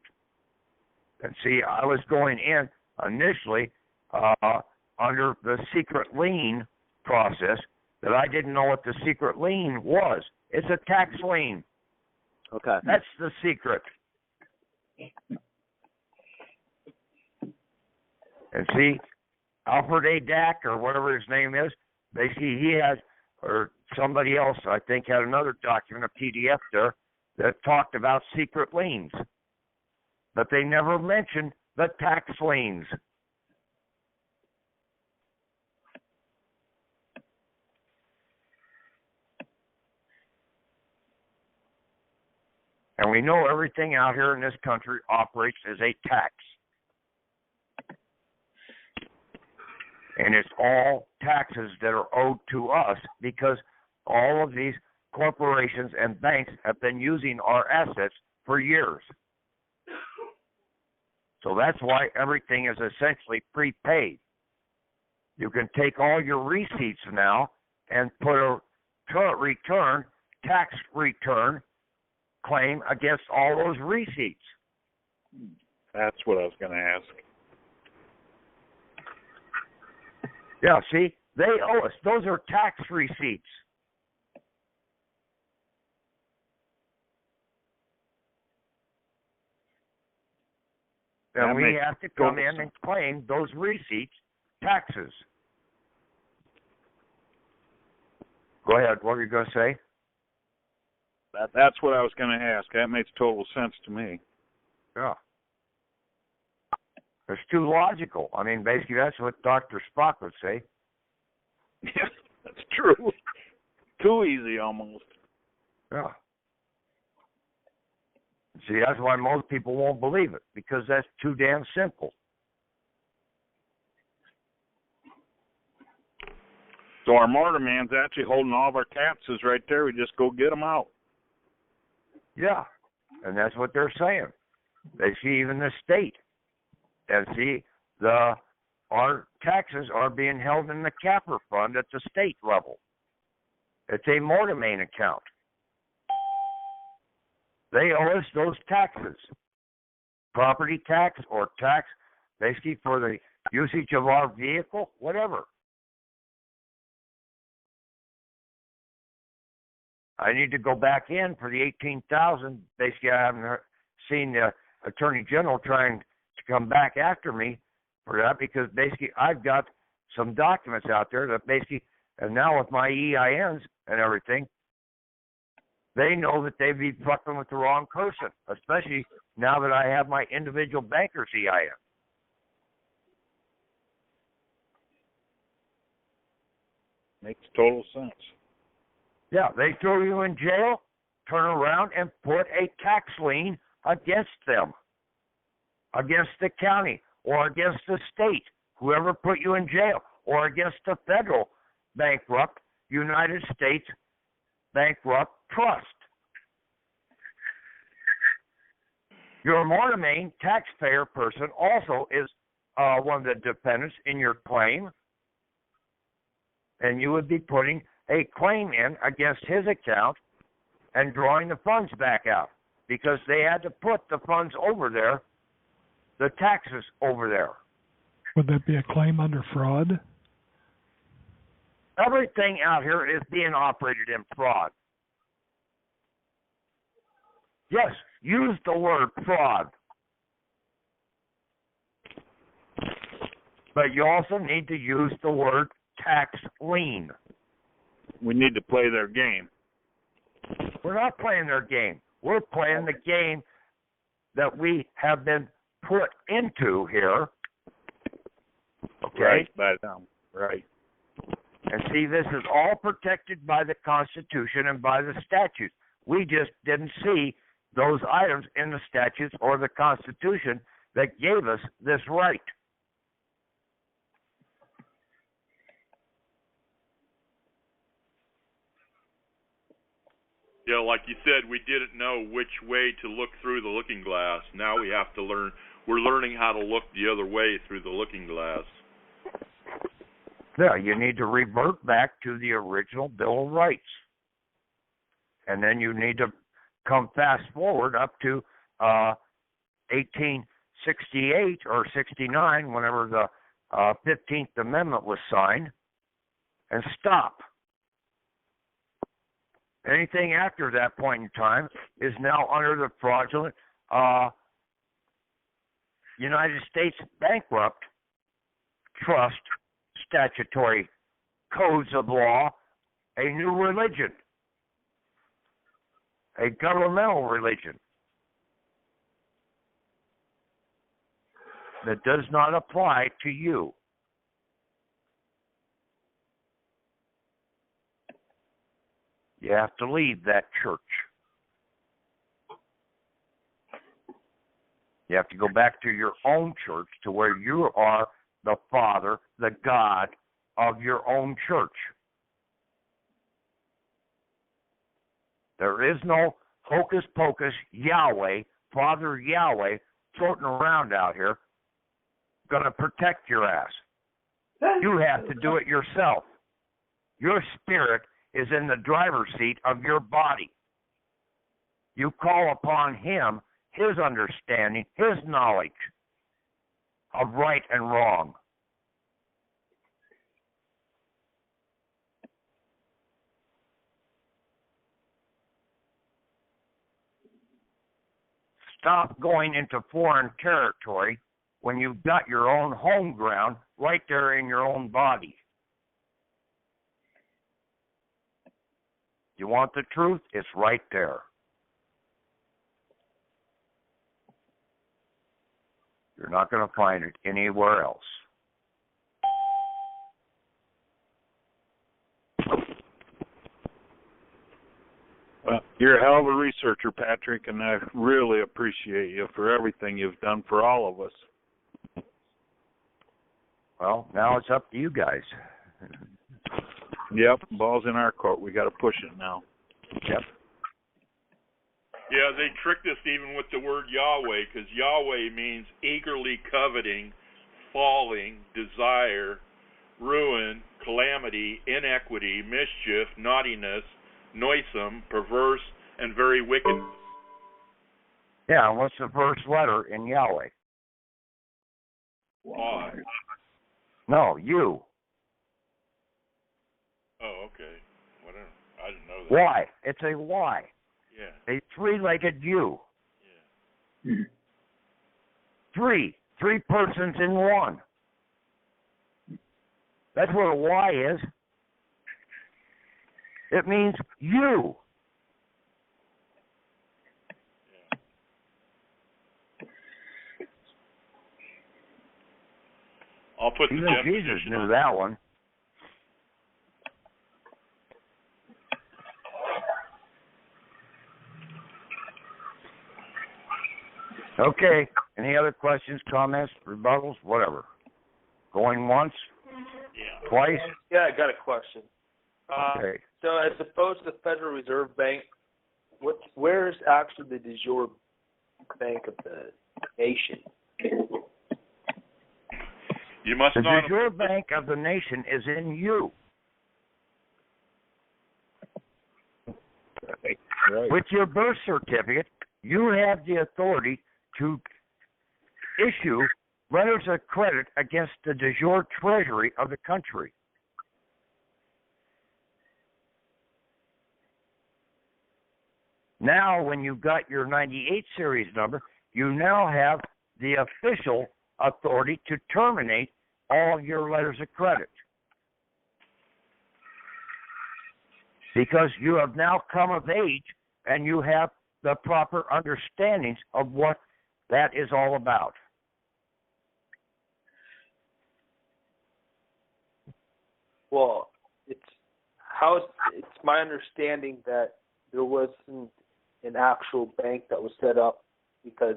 And see, I was going in initially under the secret lien process, that I didn't know what the secret lien was. It's a tax lien. Okay. That's the secret. And see, Alfred A. Dack, or whatever his name is, basically he has, or somebody else, I think, had another document, a PDF there, that talked about secret liens. But they never mentioned the tax liens. And we know everything out here in this country operates as a tax. And it's all taxes that are owed to us because all of these corporations and banks have been using our assets for years. So that's why everything is essentially prepaid. You can take all your receipts now and put a current return, tax return claim against all those receipts. That's what I was going to ask. Yeah, see, they owe us. Those are tax receipts. And we have to come in and claim those receipts, taxes. Go ahead. What were you going to say? That's what I was going to ask. That makes total sense to me. Yeah. It's too logical. I mean, basically, that's what Dr. Spock would say. Yeah, that's true. Too easy, almost. Yeah. See, that's why most people won't believe it, because that's too damn simple. So our martyr man's actually holding all of our taxes right there. We just go get them out. Yeah, and that's what they're saying. They see even the state, and see our taxes are being held in the capper fund at the state level. It's a mortmain account. They owe us those taxes, property tax or tax, basically for the usage of our vehicle, whatever. I need to go back in for the $18,000. Basically, I haven't seen the Attorney General trying to come back after me for that, because basically I've got some documents out there that basically, and now with my EINs and everything, they know that they'd be fucking with the wrong person, especially now that I have my individual banker's EIN. Makes total sense. Yeah, they throw you in jail, turn around and put a tax lien against them, against the county or against the state, whoever put you in jail, or against the federal bankrupt United States bankrupt trust. Your mortmain taxpayer person also is one of the defendants in your claim, and you would be putting a claim in against his account and drawing the funds back out, because they had to put the funds over there, the taxes over there. Would that be a claim under fraud? Everything out here is being operated in fraud. Yes, use the word fraud. But you also need to use the word tax lien. We need to play their game. We're not playing their game. We're playing the game that we have been put into here. Okay? Right, by them. Right. And see, this is all protected by the Constitution and by the statutes. We just didn't see those items in the statutes or the Constitution that gave us this right. Yeah, like you said, we didn't know which way to look through the looking glass. Now we have to learn. We're learning how to look the other way through the looking glass. Yeah, you need to revert back to the original Bill of Rights. And then you need to come fast forward up to 1868 or 69, whenever the 15th Amendment was signed, and stop. Anything after that point in time is now under the fraudulent United States bankrupt trust statutory codes of law, a new religion, a governmental religion that does not apply to you. You have to leave that church. You have to go back to your own church, to where you are the Father, the God of your own church. There is no hocus pocus Yahweh, Father Yahweh, floating around out here, going to protect your ass. You have to do it yourself. Your spirit is in the driver's seat of your body. You call upon Him, His understanding, His knowledge of right and wrong. Stop going into foreign territory when you've got your own home ground right there in your own body. You want the truth? It's right there. You're not going to find it anywhere else. Well, you're a hell of a researcher, Patrick, and I really appreciate you for everything you've done for all of us. Well, now it's up to you guys. Yep, ball's in our court. We got to push it now. Yep. Yeah, they tricked us even with the word Yahweh, because Yahweh means eagerly coveting, falling, desire, ruin, calamity, inequity, mischief, naughtiness, noisome, perverse, and very wicked. Yeah, and what's the first letter in Yahweh? Why? No, you. Oh, okay. Whatever. I didn't know that. Y. It's a Y. Yeah. A three-legged U. Yeah. Three persons in one. That's what a Y is. It means you. I'll put Even the Jesus definition knew on. that one. Okay. Any other questions, comments, rebuttals, whatever? Going once? Yeah. Twice? Yeah, I got a question. Okay. So as opposed to the Federal Reserve Bank, where is actually the de jure bank of the nation? You must The not. de jure bank of the nation is in you. Right. With your birth certificate, you have the authority to issue letters of credit against the de jure treasury of the country. Now, when you've got your 98 series number, you now have the official authority to terminate all your letters of credit. Because you have now come of age and you have the proper understandings of what that is all about. Well, it's my understanding that there wasn't an actual bank that was set up because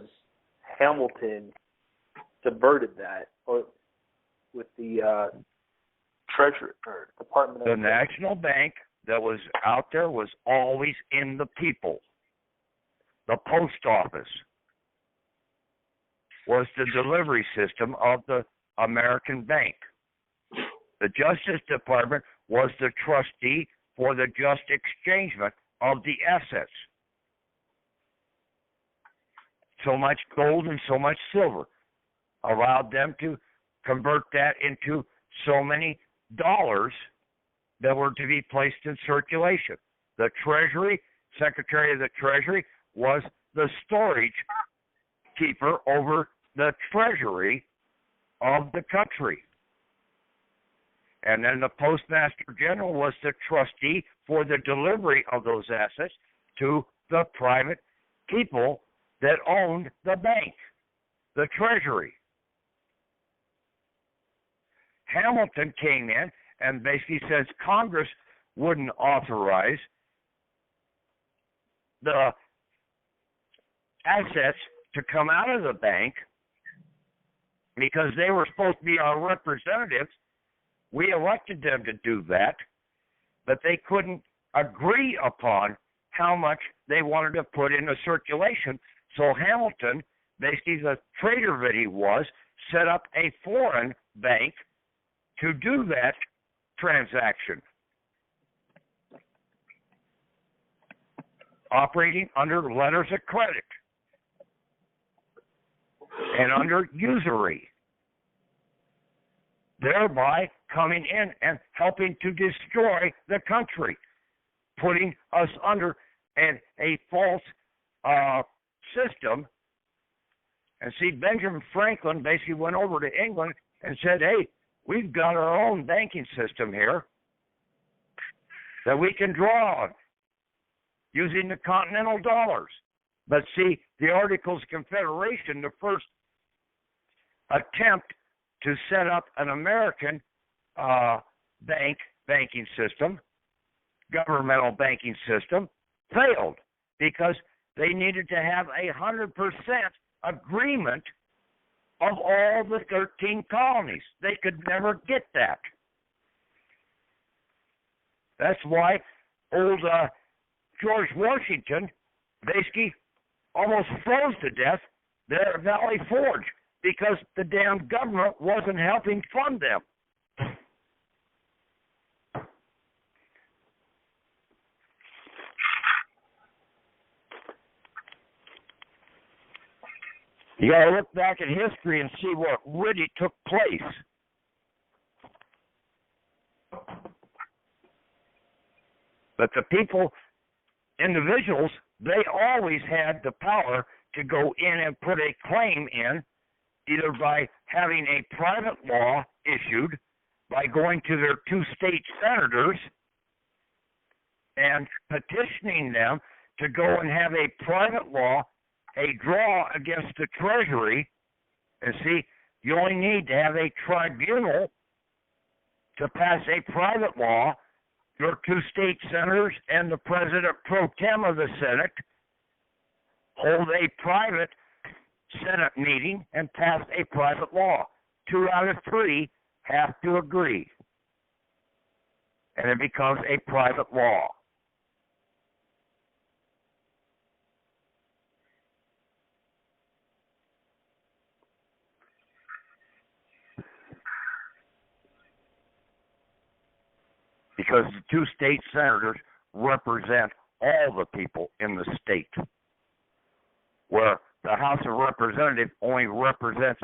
Hamilton subverted that, or with the Treasury or Department The of national bank that was out there was always in the people. The post office was the delivery system of the American bank. The Justice Department was the trustee for the just exchangement of the assets. So much gold and so much silver allowed them to convert that into so many dollars that were to be placed in circulation. The Treasury, Secretary of the Treasury, was the storage keeper over the Treasury of the country. And then the Postmaster General was the trustee for the delivery of those assets to the private people that owned the bank, the Treasury. Hamilton came in and basically says Congress wouldn't authorize the assets to come out of the bank because they were supposed to be our representatives. We elected them to do that, but they couldn't agree upon how much they wanted to put into circulation. So Hamilton, basically the traitor that he was, set up a foreign bank to do that transaction, operating under letters of credit and under usury, thereby coming in and helping to destroy the country, putting us under a false system. And see, Benjamin Franklin basically went over to England and said, hey, we've got our own banking system here that we can draw on using the continental dollars. But see, the Articles of Confederation, the first attempt to set up an American banking system, governmental banking system, failed because they needed to have 100% agreement of all the 13 colonies. They could never get that. That's why old George Washington basically almost froze to death there at Valley Forge because the damn government wasn't helping fund them. You got to look back at history and see what really took place. But the people, individuals, they always had the power to go in and put a claim in, either by having a private law issued, by going to their 2 state senators and petitioning them to go and have a private law, a draw against the Treasury. And see, you only need to have a tribunal to pass a private law. Your 2 state senators and the president pro tem of the Senate hold a private Senate meeting and pass a private law. 2 out of 3 have to agree. And it becomes a private law. Because the 2 state senators represent all the people in the state, where the House of Representatives only represents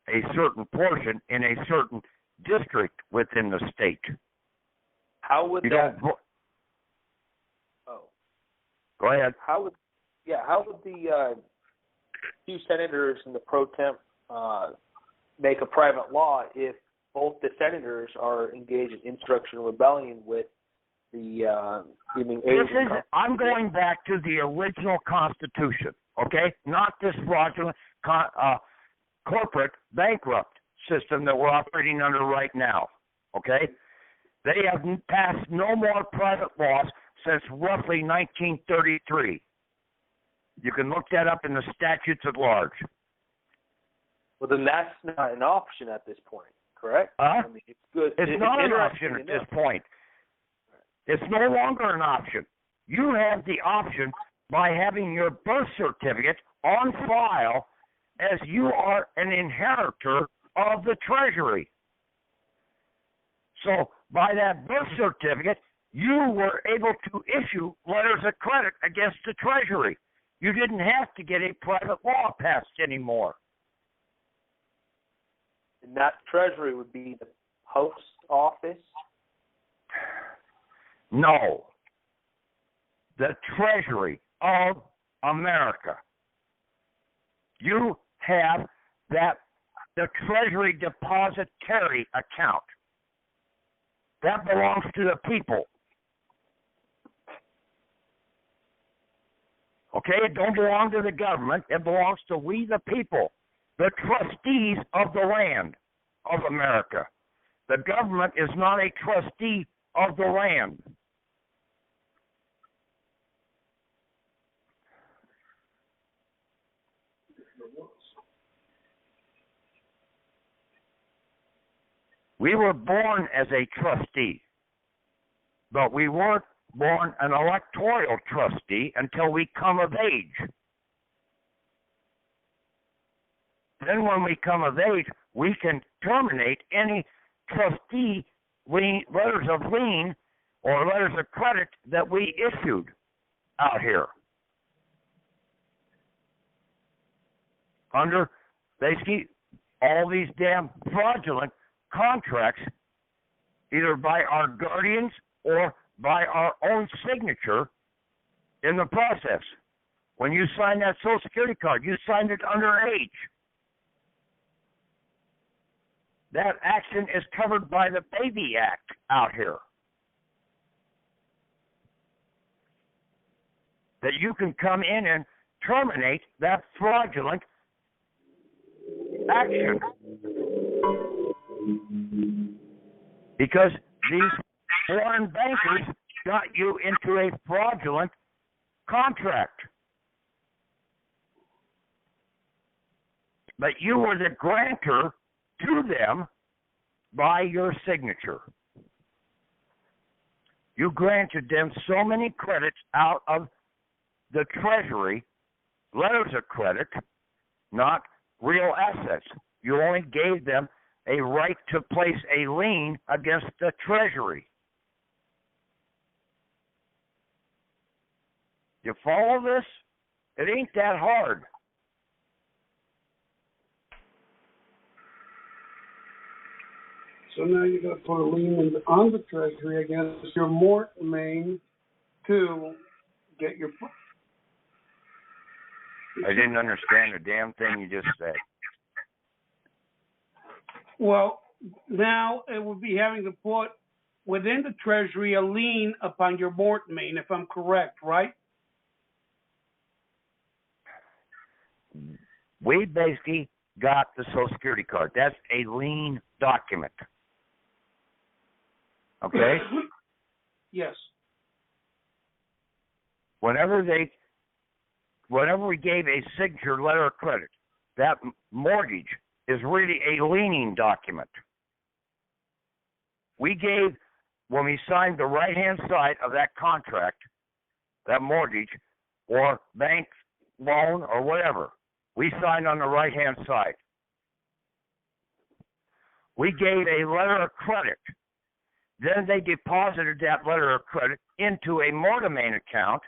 a certain portion in a certain district within the state. How would you that? Go ahead. How would the 2 senators and the pro temp make a private law if both the senators are engaged in insurrection and rebellion with the I'm going back to the original Constitution, okay? Not this fraudulent corporate bankrupt system that we're operating under right now, okay? They have passed no more private laws since roughly 1933. You can look that up in the statutes at large. Well, then that's not an option at this point. Correct? I mean, it's good. It's not an option at this point. It's no longer an option. You have the option by having your birth certificate on file as you are an inheritor of the Treasury. So by that birth certificate, you were able to issue letters of credit against the Treasury. You didn't have to get a private law passed anymore. And that Treasury would be the post office? No. The Treasury of America. You have the Treasury Depository account. That belongs to the people. Okay, it don't belong to the government. It belongs to we the people, the trustees of the land of America. The government is not a trustee of the land. We were born as a trustee, but we weren't born an electoral trustee until we come of age. Then when we come of age, we can terminate any trustee letters of lien or letters of credit that we issued out here. Under basically all these damn fraudulent contracts, either by our guardians or by our own signature in the process. When you sign that Social Security card, you signed it underage. That action is covered by the Baby Act out here. That you can come in and terminate that fraudulent action. Because these foreign bankers got you into a fraudulent contract. But you were the grantor to them by your signature. You granted them so many credits out of the Treasury letters of credit, not real assets. You only gave them a right to place a lien against the Treasury. You follow this? It ain't that hard. So now you got to put a lien on the Treasury against your mortgage main to get your. I didn't understand a damn thing you just said. Well, now it would be having to put within the Treasury a lien upon your mortgage main, if I'm correct, right? We basically got the Social Security card. That's a lien document. Okay? Yes. Whenever we gave a signature letter of credit, that mortgage is really a liening document. We gave, when we signed the right-hand side of that contract, that mortgage or bank loan or whatever, we signed on the right-hand side. We gave a letter of credit. Then they deposited that letter of credit into a mortgage account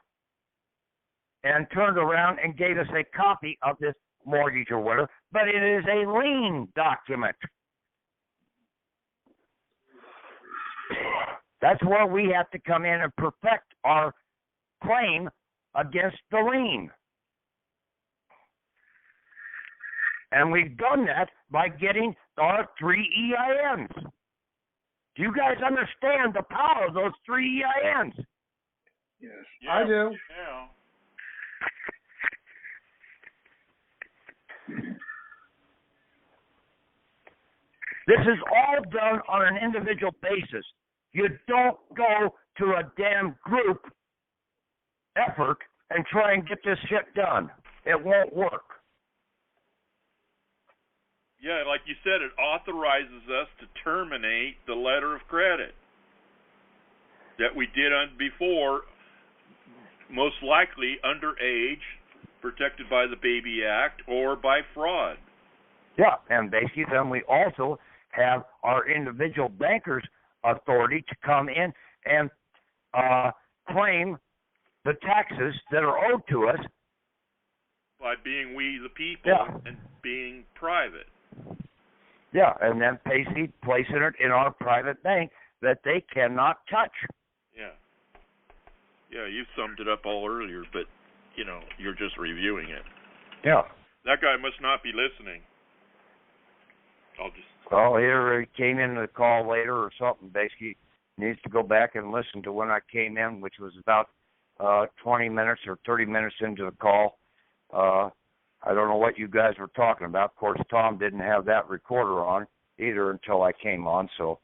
and turned around and gave us a copy of this mortgage or whatever, but it is a lien document. That's where we have to come in and perfect our claim against the lien. And we've done that by getting our 3 EINs. Do you guys understand the power of those 3 EINs? Yes. Yeah, I do. Yeah. This is all done on an individual basis. You don't go to a damn group effort and try and get this shit done. It won't work. Yeah, like you said, it authorizes us to terminate the letter of credit that we did before, most likely underage, protected by the Baby Act, or by fraud. Yeah, and basically then we also have our individual bankers' authority to come in and claim the taxes that are owed to us. By being we the people and being private. Yeah, and then basically placing it in our private bank that they cannot touch. Yeah. Yeah, you summed it up all earlier, but, you're just reviewing it. Yeah. That guy must not be listening. Well, either he came into the call later or something. Basically, needs to go back and listen to when I came in, which was about 20 minutes or 30 minutes into the call. I don't know what you guys were talking about. Of course, Tom didn't have that recorder on either until I came on, so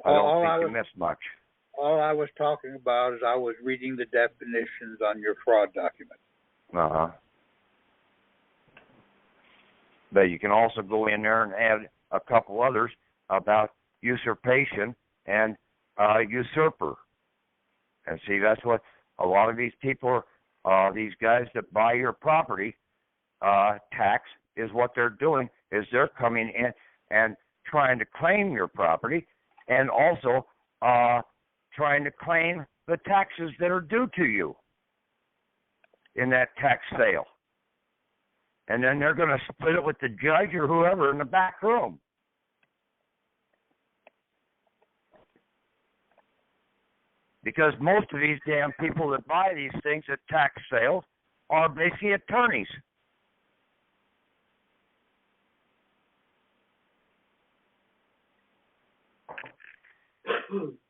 I don't think you missed much. All I was talking about is I was reading the definitions on your fraud document. Uh-huh. But you can also go in there and add a couple others about usurpation and usurper. And see, that's what a lot of these people, these guys that buy your property, tax is what they're doing, is they're coming in and trying to claim your property and also trying to claim the taxes that are due to you in that tax sale. And then they're going to split it with the judge or whoever in the back room. Because most of these damn people that buy these things at tax sales are basically attorneys.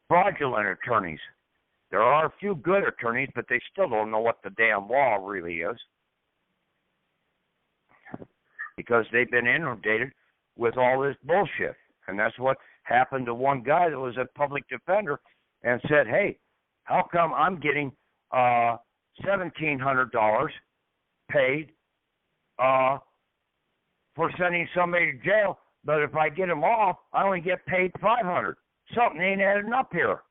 Fraudulent attorneys. There are a few good attorneys, but they still don't know what the damn law really is. Because they've been inundated with all this bullshit. And that's what happened to one guy that was a public defender and said, hey, how come I'm getting $1,700 paid for sending somebody to jail, but if I get him off, I only get paid $500. Something ain't adding up here.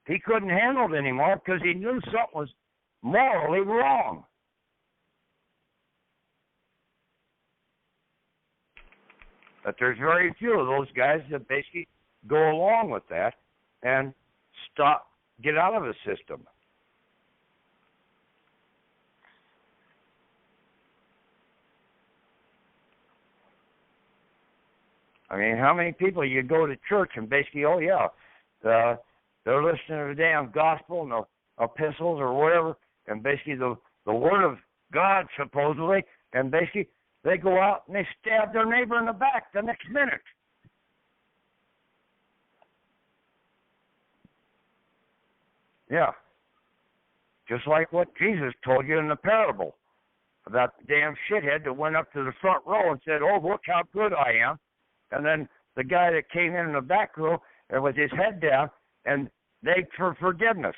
He couldn't handle it anymore because he knew something was morally wrong. But there's very few of those guys that basically go along with that and get out of the system. I mean, how many people you go to church and basically, oh yeah, they're listening to the damn gospel and the epistles or whatever, and basically the word of God supposedly, and basically they go out and they stab their neighbor in the back the next minute. Yeah. Just like what Jesus told you in the parable about the damn shithead that went up to the front row and said, oh, look how good I am. And then the guy that came in the back row and with his head down and begged for forgiveness.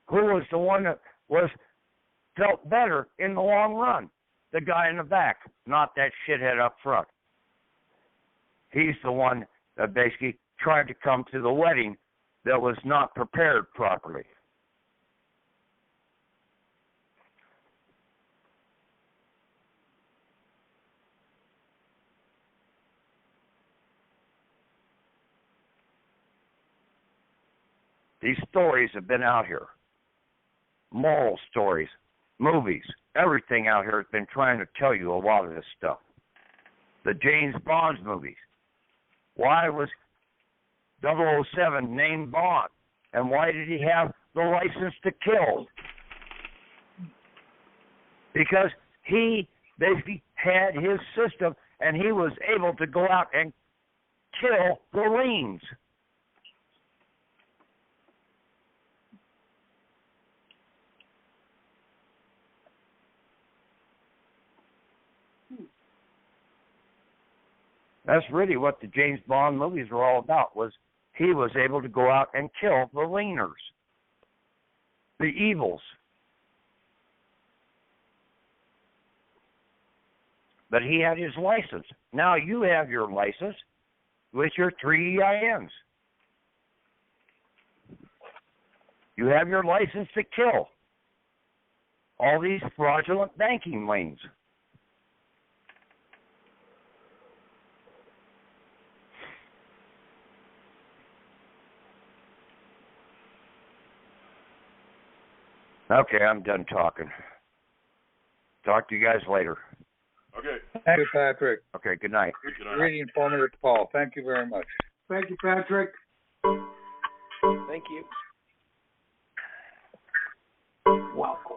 Who was the one that felt better in the long run? The guy in the back, not that shithead up front. He's the one that basically tried to come to the wedding that was not prepared properly. These stories have been out here. Moral stories, movies, everything out here has been trying to tell you a lot of this stuff. The James Bond movies. Why was 007 named Bond? And why did he have the license to kill? Because he basically had his system and he was able to go out and kill the liens. That's really what the James Bond movies were all about, was he was able to go out and kill the lieners, the evils. But he had his license. Now you have your license with your 3 EINs. You have your license to kill all these fraudulent banking liens. Okay, I'm done talking. Talk to you guys later. Okay. Thank you, Patrick. Okay, good night. Good night. Really informative call. Thank you very much. Thank you, Patrick. Thank you. Welcome.